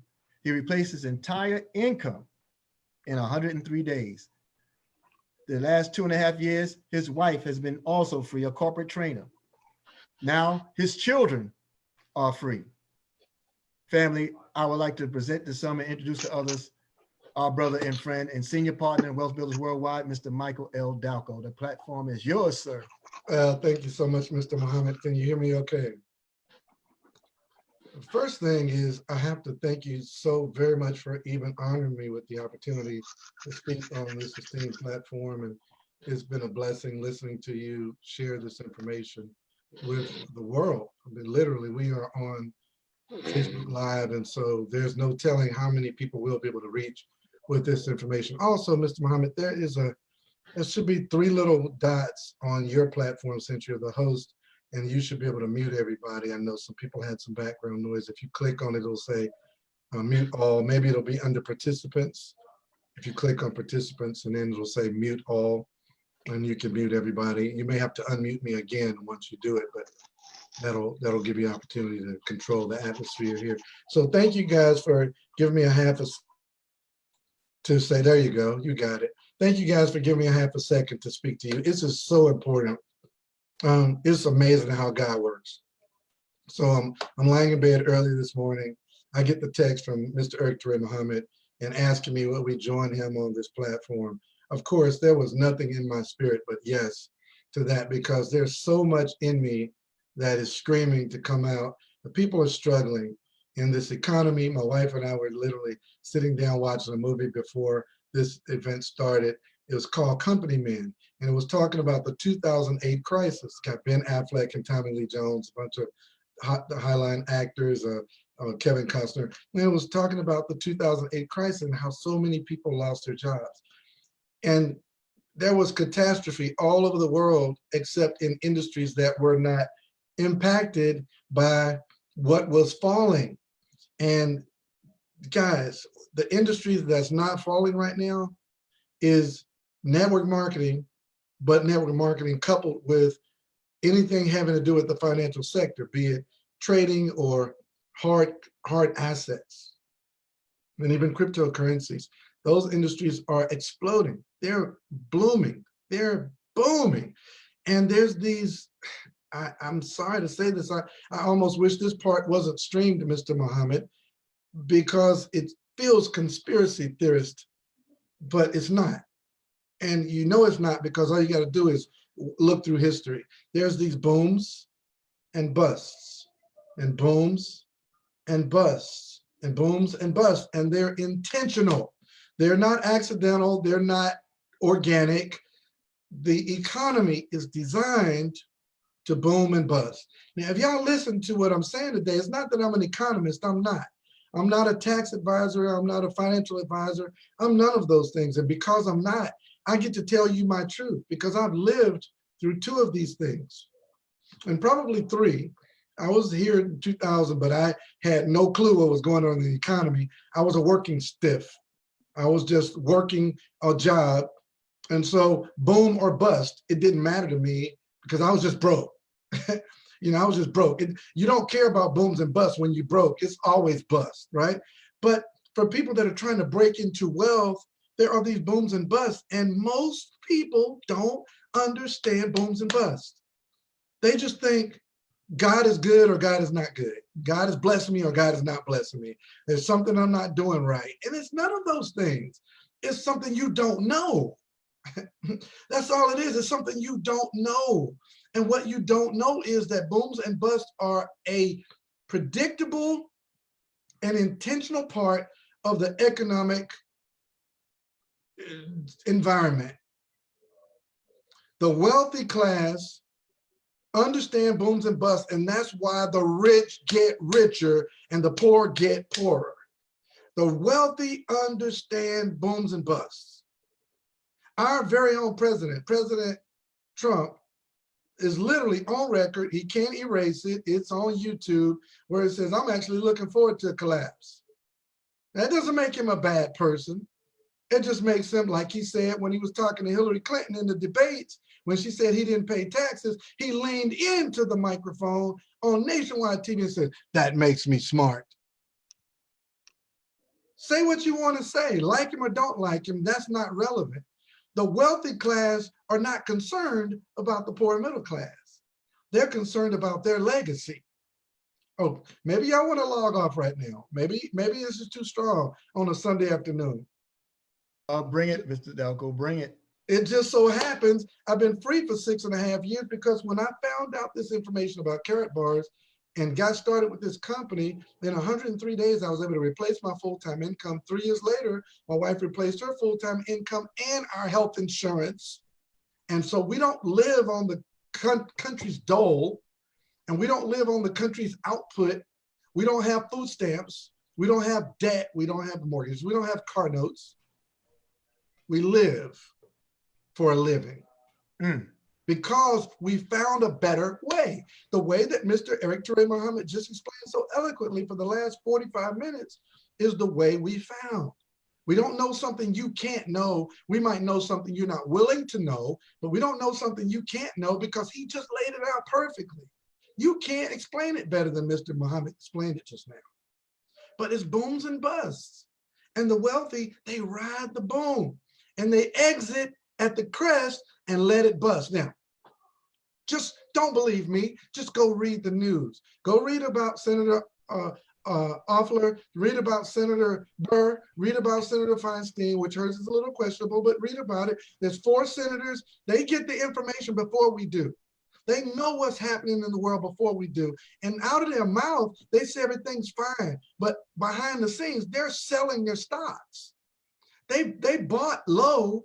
He replaced his entire income in 103 days. The last 2.5 years, his wife has been also free, a corporate trainer. Now his children are free. Family, I would like to present to some and introduce to others our brother and friend and senior partner in Wealthbuilders Worldwide, Mr. Michael L. Dalcoe. The platform is yours, sir. Thank you so much, Mr. Muhammad. Can you hear me okay? The first thing is I have to thank you so very much for even honoring me with the opportunity to speak on this esteemed platform. And it's been a blessing listening to you share this information with the world. I mean, literally, we are on Facebook Live, and so there's no telling how many people we'll be able to reach with this information. Also, Mr. Muhammad, there should be 3 little dots on your platform since you're the host, and you should be able to mute everybody. I know some people had some background noise. If you click on it, it'll say mute all. Maybe it'll be under participants. If you click on participants, and then it'll say mute all, and you can mute everybody. You may have to unmute me again once you do it, but that'll give you opportunity to control the atmosphere here. So thank you guys for giving me a half to say, there you go, you got it. Thank you guys for giving me a half a second to speak to you. This is so important. It's amazing how God works. So I'm lying in bed early this morning. I get the text from Mr. Ture Muhammad and asking me would we join him on this platform. Of course, there was nothing in my spirit but yes to that, because there's so much in me that is screaming to come out. The people are struggling in this economy. My wife and I were literally sitting down watching a movie before this event started. It was called Company Men, and it was talking about the 2008 crisis. It's got Ben Affleck and Tommy Lee Jones, a bunch of highline actors, Kevin Costner. And it was talking about the 2008 crisis and how so many people lost their jobs. And there was catastrophe all over the world, except in industries that were not impacted by what was falling. And guys, the industry that's not falling right now is network marketing, but network marketing coupled with anything having to do with the financial sector, be it trading or hard assets, and even cryptocurrencies. Those industries are exploding. They're blooming. They're booming. And there's these I'm sorry to say this. I almost wish this part wasn't streamed, Mr. Muhammad, because it feels conspiracy theorist, but it's not. And you know it's not because all you got to do is look through history. There's these booms and busts, and booms and busts, and booms and busts, and they're intentional. They're not accidental. They're not organic. The economy is designed to boom and bust. Now, if y'all listen to what I'm saying today, it's not that I'm an economist. I'm not. I'm not a tax advisor. I'm not a financial advisor. I'm none of those things. And because I'm not, I get to tell you my truth because I've lived through two of these things and probably three. I was here in 2000, but I had no clue what was going on in the economy. I was a working stiff. I was just working a job. And so boom or bust, it didn't matter to me because I was just broke. You know, I was just broke. You don't care about booms and busts when you broke. It's always bust, right? But for people that are trying to break into wealth, there are these booms and busts, and most people don't understand booms and busts. They just think God is good or God is not good. God is blessing me or God is not blessing me. There's something I'm not doing right. And it's none of those things. It's something you don't know. That's all it is. It's something you don't know. And what you don't know is that booms and busts are a predictable and intentional part of the economic environment. The wealthy class understand booms and busts, and that's why the rich get richer and the poor get poorer. The wealthy understand booms and busts. Our very own president, President Trump, is literally on record. He can't erase it. It's on YouTube where it says, I'm actually looking forward to a collapse. That doesn't make him a bad person. It just makes him, like he said when he was talking to Hillary Clinton in the debates, when she said he didn't pay taxes, he leaned into the microphone on nationwide TV and said, that makes me smart. Say what you want to say, like him or don't like him, that's not relevant. The wealthy class are not concerned about the poor and middle class. They're concerned about their legacy. Oh, maybe y'all want to log off right now. Maybe this is too strong on a Sunday afternoon. Bring it, Mr. Dalcoe, bring it. It just so happens I've been free for 6.5 years because when I found out this information about KARATBARS and got started with this company, in 103 days, I was able to replace my full-time income. 3 years later, my wife replaced her full-time income and our health insurance. And so we don't live on the country's dole, and we don't live on the country's output. We don't have food stamps. We don't have debt. We don't have mortgages. We don't have car notes. We live for a living. Because we found a better way. The way that Mr. Eric Ture Muhammad just explained so eloquently for the last 45 minutes is the way we found. We don't know something you can't know. We might know something you're not willing to know, but we don't know something you can't know because he just laid it out perfectly. You can't explain it better than Mr. Muhammad explained it just now. But it's booms and busts. And the wealthy, they ride the boom and they exit at the crest and let it bust. Now, just don't believe me. Just go read the news. Go read about Senator Offler, read about Senator Burr, read about Senator Feinstein, which hers is a little questionable, but read about it. There's 4 senators. They get the information before we do. They know what's happening in the world before we do. And out of their mouth, they say everything's fine. But behind the scenes, they're selling their stocks. They bought low,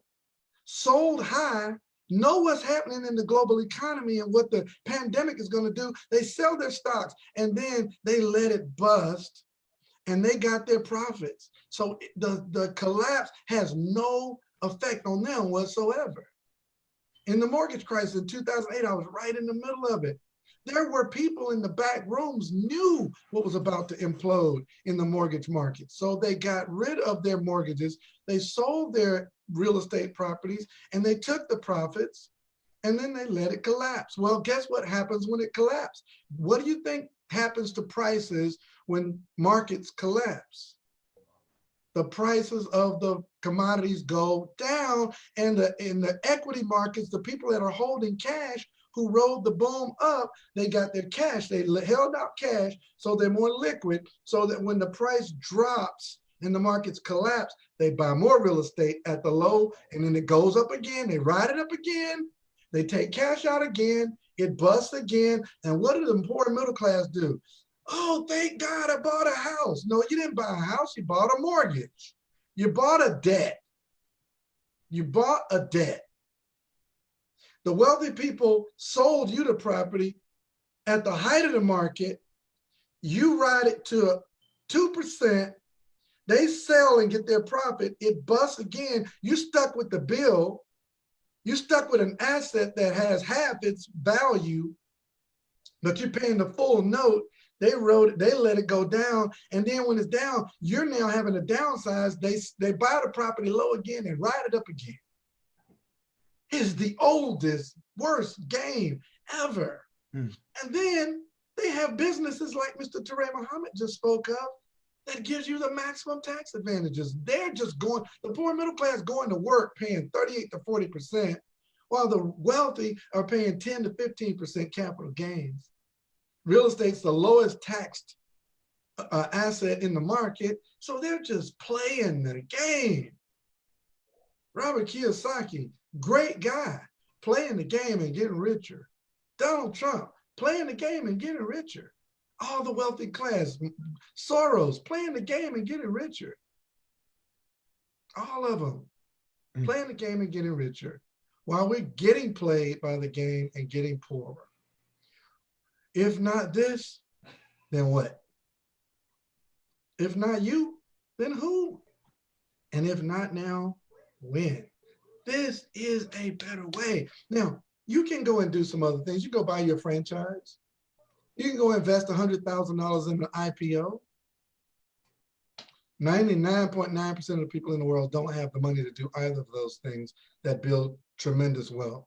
sold high, know what's happening in the global economy and what the pandemic is going to do. They sell their stocks and then they let it bust and they got their profits. So the collapse has no effect on them whatsoever. In the mortgage crisis in 2008, I was right in the middle of it. There were people in the back rooms knew what was about to implode in the mortgage market. So they got rid of their mortgages. They sold their real estate properties and they took the profits and then they let it collapse. Well, guess what happens when it collapses? What do you think happens to prices when markets collapse? The prices of the commodities go down and in the equity markets, the people that are holding cash who rode the boom up, they got their cash. They held out cash so they're more liquid, so that when the price drops and the markets collapse, they buy more real estate at the low, and then it goes up again. They ride it up again. They take cash out again. It busts again. And what do the poor middle class do? Oh, thank God I bought a house. No, you didn't buy a house. You bought a mortgage. You bought a debt. You bought a debt. The wealthy people sold you the property at the height of the market. You ride it to 2%. They sell and get their profit. It busts again. You stuck with the bill. You stuck with an asset that has half its value, but you're paying the full note. They wrote it, they let it go down. And then when it's down, you're now having to downsize. They buy the property low again and ride it up again. It's the oldest, worst game ever. And then they have businesses like Mr. Ture Muhammad just spoke of that gives you the maximum tax advantages. They're just going, the poor middle class going to work paying 38 to 40%, while the wealthy are paying 10 to 15% capital gains. Real estate's the lowest taxed asset in the market, so they're just playing the game. Robert Kiyosaki, great guy, playing the game and getting richer. Donald Trump, playing the game and getting richer. All the wealthy class, Soros, playing the game and getting richer. All of them playing the game and getting richer, while we're getting played by the game and getting poorer. If not this, then what? If not you, then who? And if not now, when? This is a better way. Now, you can go and do some other things. You go buy your franchise. You can go invest $100,000 in an IPO. 99.9% of the people in the world don't have the money to do either of those things that build tremendous wealth.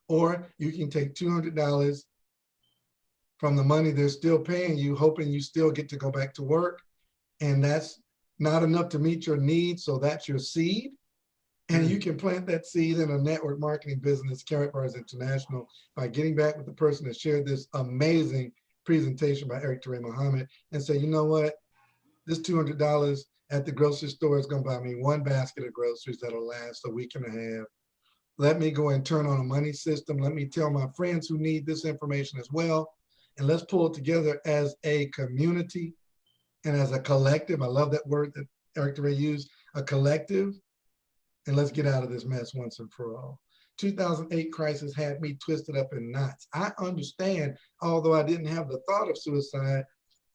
Or you can take $200 from the money they're still paying you, hoping you still get to go back to work. And that's not enough to meet your needs, so that's your seed. And you can plant that seed in a network marketing business, KARATBARS International, by getting back with the person that shared this amazing presentation by Eric Ture Muhammad and say, you know what? This $200 at the grocery store is going to buy me one basket of groceries that'll last a week and a half. Let me go and turn on a money system. Let me tell my friends who need this information as well. And let's pull it together as a community and as a collective. I love that word that Eric Ture used, a collective. And let's get out of this mess once and for all. 2008 crisis had me twisted up in knots. I understand, although I didn't have the thought of suicide,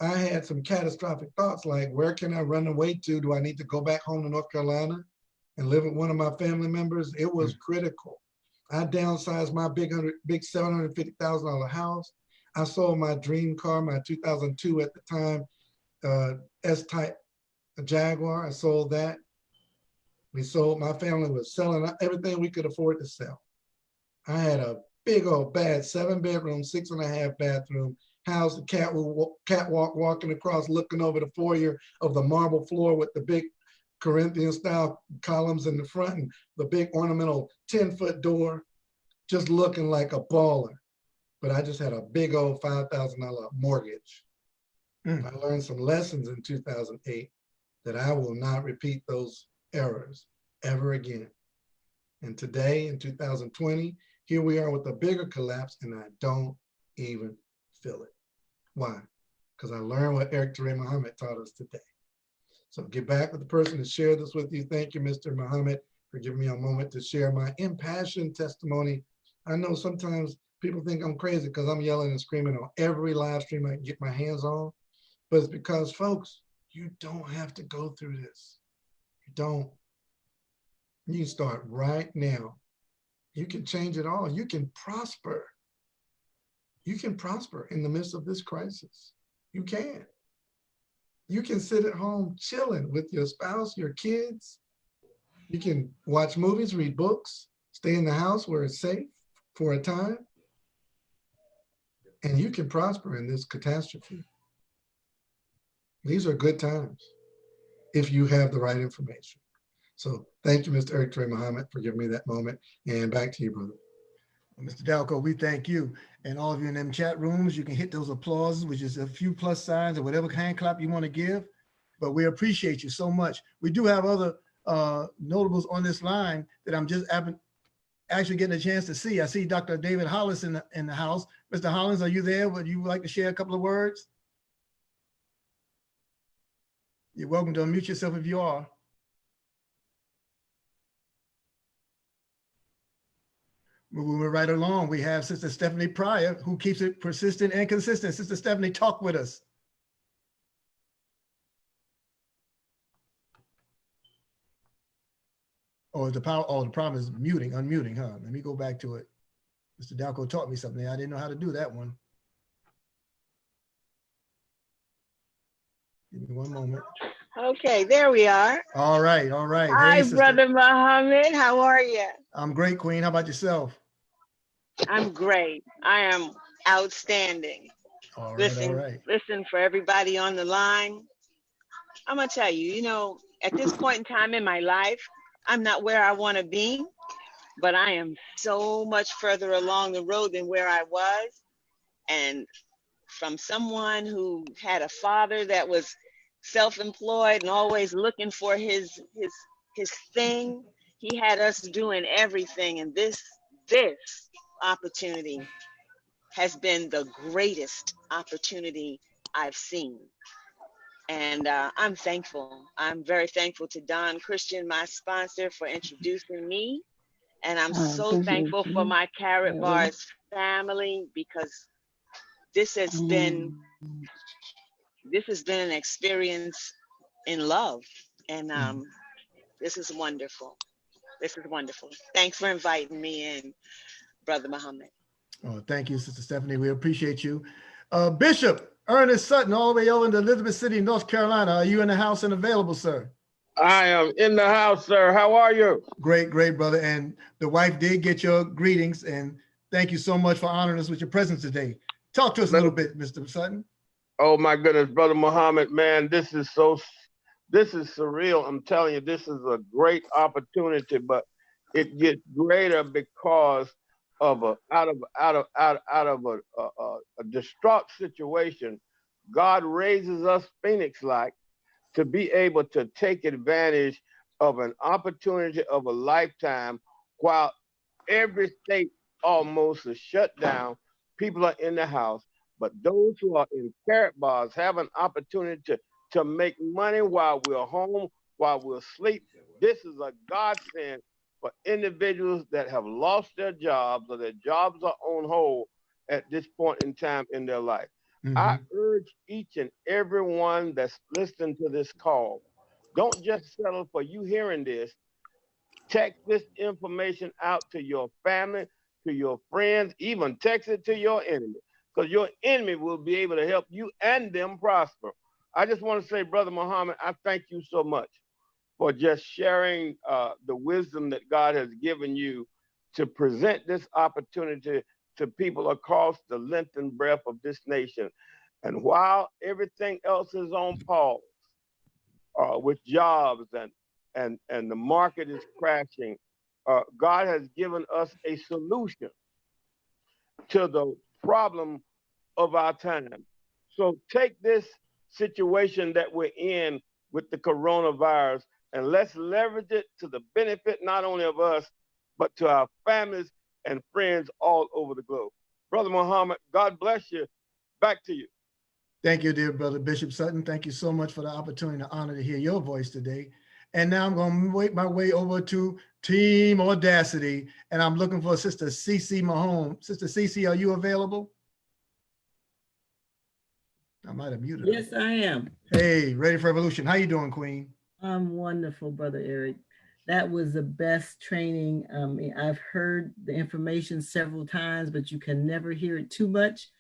I had some catastrophic thoughts like, where can I run away to? Do I need to go back home to North Carolina and live with one of my family members? It was critical. I downsized my big $750,000 house. I sold my dream car, my 2002 at the time, S-Type Jaguar. I sold that. My family was selling everything we could afford to sell. I had a big old bad 7-bedroom, 6.5 bathroom house, the catwalk walking across, looking over the foyer of the marble floor with the big Corinthian style columns in the front and the big ornamental 10-foot door, just looking like a baller. But I just had a big old $5,000 mortgage. I learned some lessons in 2008 that I will not repeat those errors ever again. And today in 2020, here we are with a bigger collapse and I don't even feel it. Why? Because I learned what Eric Ture Muhammad taught us today. So get back with the person that shared this with you. Thank you, Mr. Muhammad, for giving me a moment to share my impassioned testimony. I know sometimes people think I'm crazy because I'm yelling and screaming on every live stream I can get my hands on, but it's because, folks, you don't have to go through this. Don't. You can start right now. You can change it all. You can prosper. You can prosper in the midst of this crisis. You can. You can sit at home chilling with your spouse, your kids. You can watch movies, read books, stay in the house where it's safe for a time. And you can prosper in this catastrophe. These are good times if you have the right information. So thank you, Mr. Eric Ture Muhammad, for giving me that moment. And back to you, brother. Mr. Dalcoe, we thank you. And all of you in them chat rooms, you can hit those applauses, which is a few plus signs or whatever hand clap you want to give. But we appreciate you so much. We do have other notables on this line that I'm just actually getting a chance to see. I see Dr. David Hollis in the house. Mr. Hollins, are you there? Would you like to share a couple of words? You're welcome to unmute yourself if you are. Moving right along, we have Sister Stephanie Pryor, who keeps it persistent and consistent. Sister Stephanie, talk with us. Oh, the problem is unmuting, huh? Let me go back to it. Mr. Dalcoe taught me something. I didn't know how to do that one. Give me one moment. Okay, there we are. All right, all right. Hi, Hey, Sister. Brother Muhammad. How are you? I'm great, Queen. How about yourself? I'm great. I am outstanding. All right, Listen, all right. listen for everybody on the line. I'm gonna tell you, you know, at this point in time in my life, I'm not where I want to be, but I am so much further along the road than where I was. And from someone who had a father that was self-employed and always looking for his thing, he had us doing everything. And this opportunity has been the greatest opportunity I've seen. And I'm thankful. I'm very thankful to Don Christian, my sponsor, for introducing me. And I'm so thankful for my KARATBARS family, because this has been an experience in love. And this is wonderful. This is wonderful. Thanks for inviting me in, Brother Muhammad. Oh, thank you, Sister Stephanie. We appreciate you. Bishop Ernest Sutton, all the way over in Elizabeth City, North Carolina. Are you in the house and available, sir? I am in the house, sir. How are you? Great, great, brother. And the wife did get your greetings, and thank you so much for honoring us with your presence today. Talk to us a little bit, Mr. Sutton. Oh my goodness, Brother Muhammad, man, this is surreal. I'm telling you, this is a great opportunity, but it gets greater because of out of a distraught situation. God raises us Phoenix-like to be able to take advantage of an opportunity of a lifetime. While every state almost is shut down, people are in the house, but those who are in KARATBARS have an opportunity to make money while we're home, while we're asleep. This is a godsend for individuals that have lost their jobs or their jobs are on hold at this point in time in their life. I urge each and every one that's listening to this call, don't just settle for you hearing this. Text this information out to your family, to your friends, even text it to your enemy, because your enemy will be able to help you and them prosper. I just want to say, Brother Muhammad, I thank you so much for just sharing the wisdom that God has given you to present this opportunity to people across the length and breadth of this nation. And while everything else is on pause, with jobs and the market is crashing, God has given us a solution to the problem of our time. So take this situation that we're in with the coronavirus, and let's leverage it to the benefit not only of us, but to our families and friends all over the globe. Brother Muhammad, God bless you. Back to you. Thank you, dear brother Bishop Sutton. Thank you so much for the opportunity and honor to hear your voice today. And now I'm going to make my way over to Team Audacity, and I'm looking for Sister CeCe Mahone. Sister CeCe, are you available? I might have muted her. Yes, I am. Hey, ready for evolution. How you doing, Queen? I'm wonderful, Brother Eric. That was the best training. I've heard the information several times, but you can never hear it too much.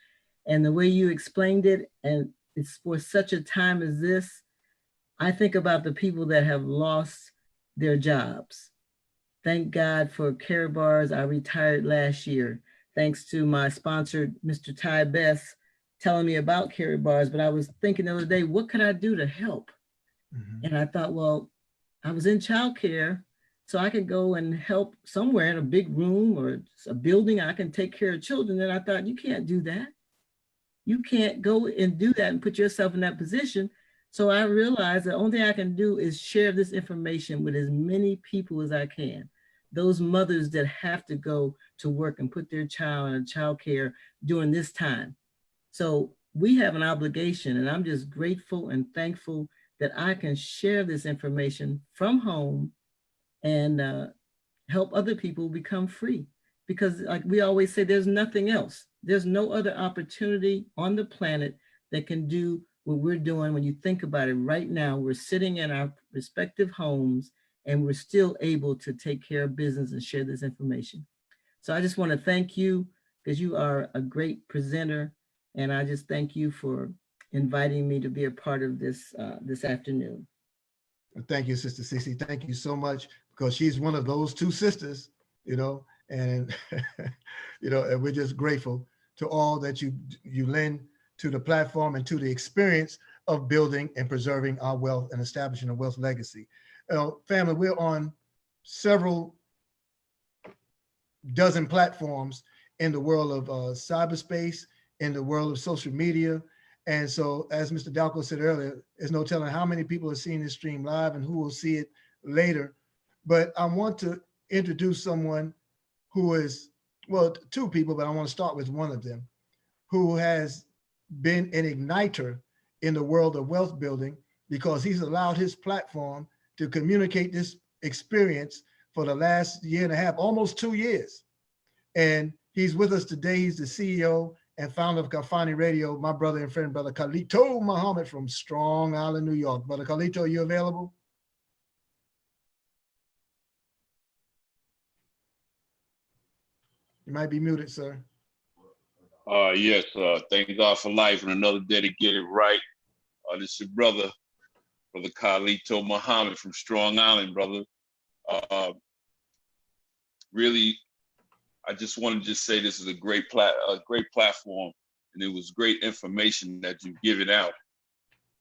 And the way you explained it, and it's for such a time as this, I think about the people that have lost their jobs. Thank God for KARATBARS. I retired last year, thanks to my sponsor, Mr. Ty Best, telling me about KARATBARS. But I was thinking the other day, what could I do to help? And I thought, well, I was in childcare, So I could go and help somewhere in a big room or a building. I can take care of children. And I thought, you can't do that. You can't go and do that and put yourself in that position. So I realized the only thing I can do is share this information with as many people as I can. Those mothers that have to go to work and put their child in child care during this time. So we have an obligation, and I'm just grateful and thankful that I can share this information from home and help other people become free. Because like we always say, there's nothing else. There's no other opportunity on the planet that can do what we're doing. When you think about it right now, we're sitting in our respective homes and we're still able to take care of business and share this information. So I just want to thank you because you are a great presenter. And I just thank you for inviting me to be a part of this this afternoon. Thank you, Sister Cece. Thank you so much, because she's one of those two sisters, you know, and you know, and we're just grateful to all that you lend to the platform and to the experience of building and preserving our wealth and establishing a wealth legacy. Family, we're on several dozen platforms in the world of cyberspace, in the world of social media. And so, as Mr. Dalcoe said earlier, there's no telling how many people are seeing this stream live and who will see it later. But I want to introduce someone who is, well, two people, but I want to start with one of them, who has been an igniter in the world of wealth building, because he's allowed his platform to communicate this experience for the last year and a half, almost 2 years. And he's with us today. He's the CEO and founder of Kafani Radio, my brother and friend, Brother Carlito Muhammad from Strong Island, New York. Brother Carlito, are you available? You might be muted, sir. Yes, thank God for life and another day to get it right. This is your brother Carlito Muhammad from Strong Island, brother. Really, I just want to just say this is a great platform, and it was great information that you've given out.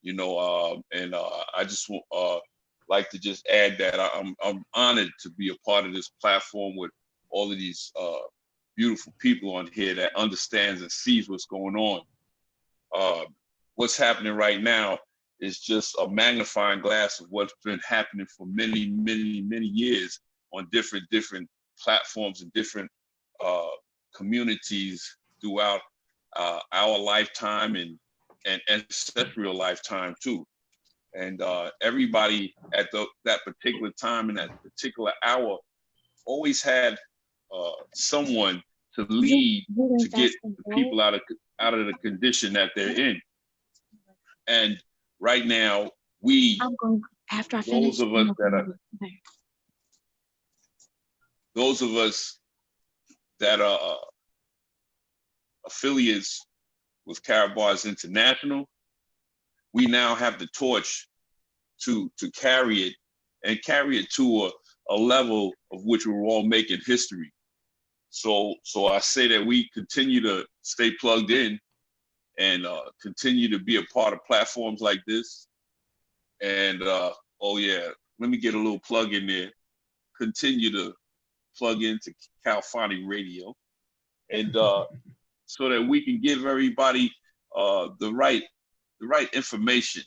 You know, and I just like to just add that I'm honored to be a part of this platform with all of these beautiful people on here that understands and sees what's going on. What's happening right now is just a magnifying glass of what's been happening for many, many, many years on different platforms and different communities throughout our lifetime and ancestral lifetime too. And everybody at that particular time and that particular hour always had someone to lead to get the people out of the condition that they're in. And right now, those of us that are affiliates with KARATBARS International, we now have the torch to carry it and carry it to a level of which we're all making history. So I say that we continue to stay plugged in and continue to be a part of platforms like this. And oh yeah, let me get a little plug in there. Continue to plug into Kafani Radio, and so that we can give everybody the right information.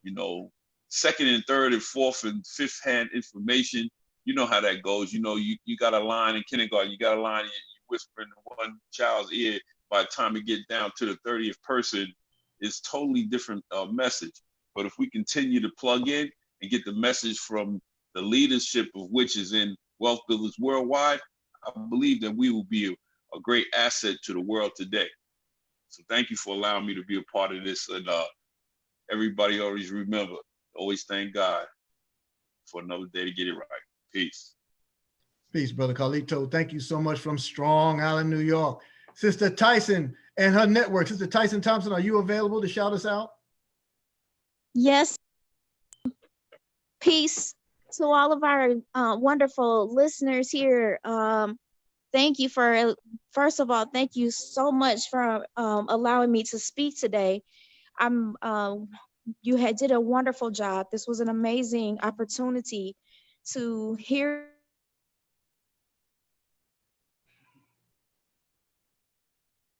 You know, second and third and fourth and fifth hand information. You know how that goes. You know, you got a line in kindergarten, you got a line, you whisper in one child's ear. By the time you get down to the 30th person, it's totally different message. But if we continue to plug in and get the message from the leadership of which is in Wealthbuilders worldwide, I believe that we will be a great asset to the world today. So thank you for allowing me to be a part of this. And everybody always remember, always thank God for another day to get it right. Peace. Peace, Brother Carlito. Thank you so much from Strong Island, New York. Sister Tyson and her network. Sister Tyson Thompson, are you available to shout us out? Yes. Peace to all of our wonderful listeners here. Thank you first of all, thank you so much for allowing me to speak today. You did a wonderful job. This was an amazing opportunity to hear.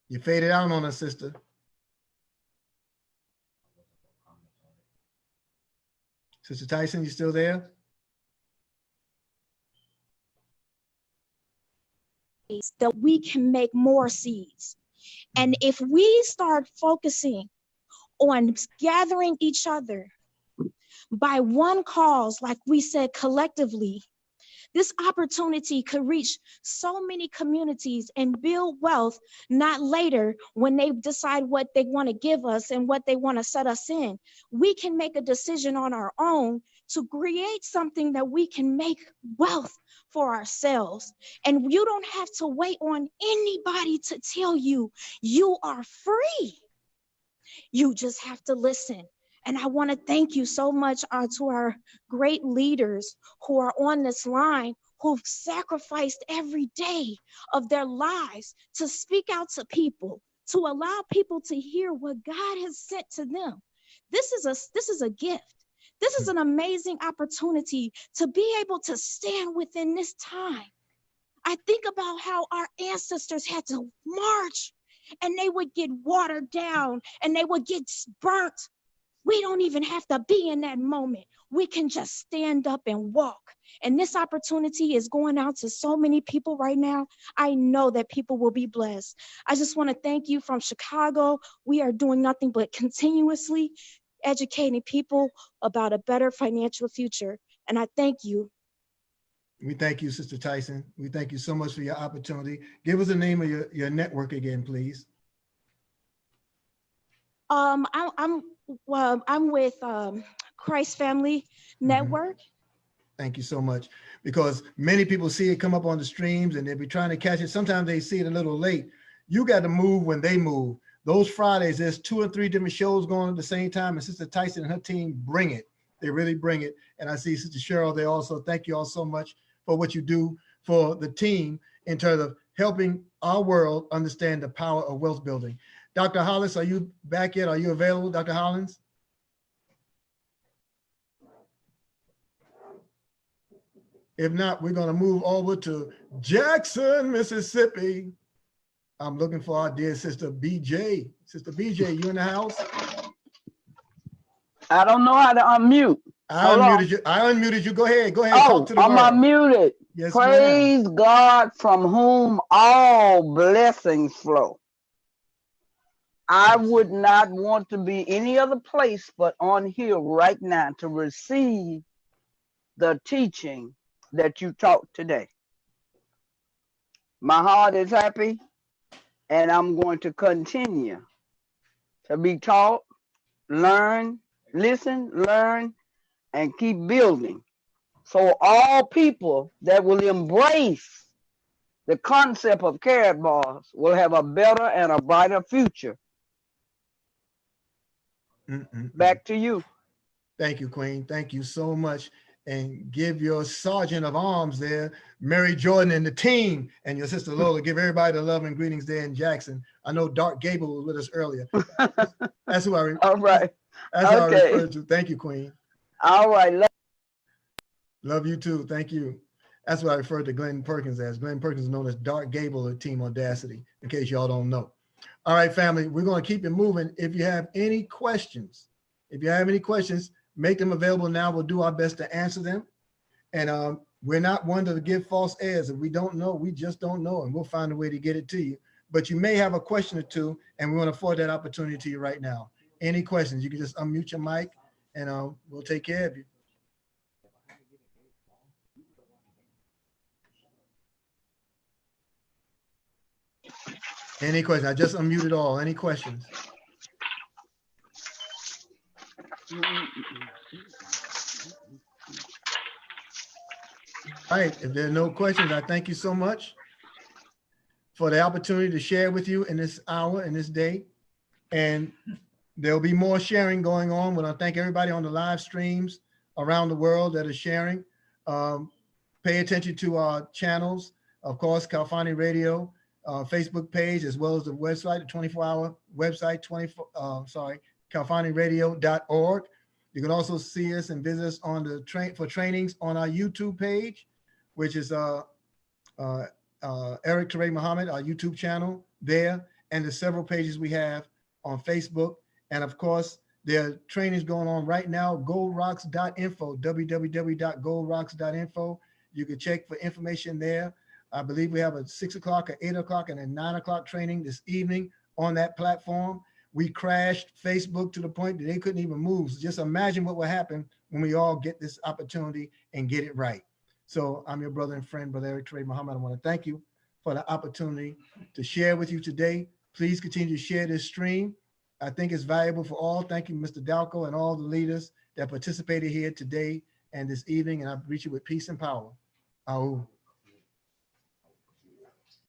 You faded out on us, sister. Sister Tyson, you still there? That we can make more seeds. And if we start focusing on gathering each other by one cause, like we said, collectively, this opportunity could reach so many communities and build wealth, not later when they decide what they want to give us and what they want to set us in. We can make a decision on our own to create something that we can make wealth for ourselves. And you don't have to wait on anybody to tell you you are free. You just have to listen. And I want to thank you so much to our great leaders who are on this line, who've sacrificed every day of their lives to speak out to people, to allow people to hear what God has sent to them. This is a gift. This is an amazing opportunity to be able to stand within this time. I think about how our ancestors had to march and they would get watered down and they would get burnt. We don't even have to be in that moment. We can just stand up and walk. And this opportunity is going out to so many people right now. I know that people will be blessed. I just want to thank you from Chicago. We are doing nothing but continuously educating people about a better financial future. And I thank you. We thank you, Sister Tyson. We thank you so much for your opportunity. Give us the name of your network again, please. I'm with Christ Family Network. Thank you so much. Because many people see it come up on the streams and they'll be trying to catch it. Sometimes they see it a little late. You got to move when they move. Those Fridays, there's 2 or 3 different shows going on at the same time, and Sister Tyson and her team bring it. They really bring it. And I see Sister Cheryl there also. Thank you all so much for what you do for the team in terms of helping our world understand the power of wealth building. Dr. Hollis, are you back yet? Are you available, Dr. Hollins? If not, we're going to move over to Jackson, Mississippi. I'm looking for our dear sister BJ. Sister BJ, you in the house? I don't know how to unmute. I unmuted you. Go ahead. Go ahead. Oh, Talk to the I'm world. unmuted. Yes, praise God, from whom all blessings flow. I would not want to be any other place but on here right now to receive the teaching that you taught today. My heart is happy, and I'm going to continue to be taught, learn, listen, learn, and keep building. So all people that will embrace the concept of KARATBARS will have a better and a brighter future. Back to you. Thank you, Queen. Thank you so much. And give your sergeant of arms there, Mary Jordan, and the team, and your sister Lola, give everybody the love and greetings there in Jackson. I know Dark Gable was with us earlier. That's who I All right. That's how I refer to. Thank you, Queen. All right. Love you too. Thank you. That's what I refer to Glenn Perkins as. Glenn Perkins is known as Dark Gable of Team Audacity, in case y'all don't know. All right, family, we're going to keep it moving. If you have any questions, make them available now. We'll do our best to answer them. And we're not one to give false airs. If we don't know, we just don't know, and we'll find a way to get it to you. But you may have a question or two, and we want to afford that opportunity to you right now. Any questions, you can just unmute your mic, and we'll take care of you. Any questions? I just unmuted all. Any questions? All right, if there are no questions, I thank you so much for the opportunity to share with you in this hour, in this day. And there'll be more sharing going on. I want to thank everybody on the live streams around the world that are sharing. Pay attention to our channels, of course, Kalfani Radio, Facebook page, as well as the website, the 24-hour website, kalfaniradio.org. You can also see us and visit us on the trainings on our YouTube page, which is Eric Ture Muhammad, our YouTube channel there, and the several pages we have on Facebook. And of course, there are trainings going on right now, goldrocks.info, www.goldrocks.info. You can check for information there. I believe we have a 6 o'clock, a 8 o'clock, and a 9 o'clock training this evening on that platform. We crashed Facebook to the point that they couldn't even move. So just imagine what will happen when we all get this opportunity and get it right. So I'm your brother and friend, Brother Eric Ture Muhammad. I want to thank you for the opportunity to share with you today. Please continue to share this stream. I think it's valuable for all. Thank you, Mr. Dalcoe, and all the leaders that participated here today and this evening. And I greet you with peace and power. Ahu.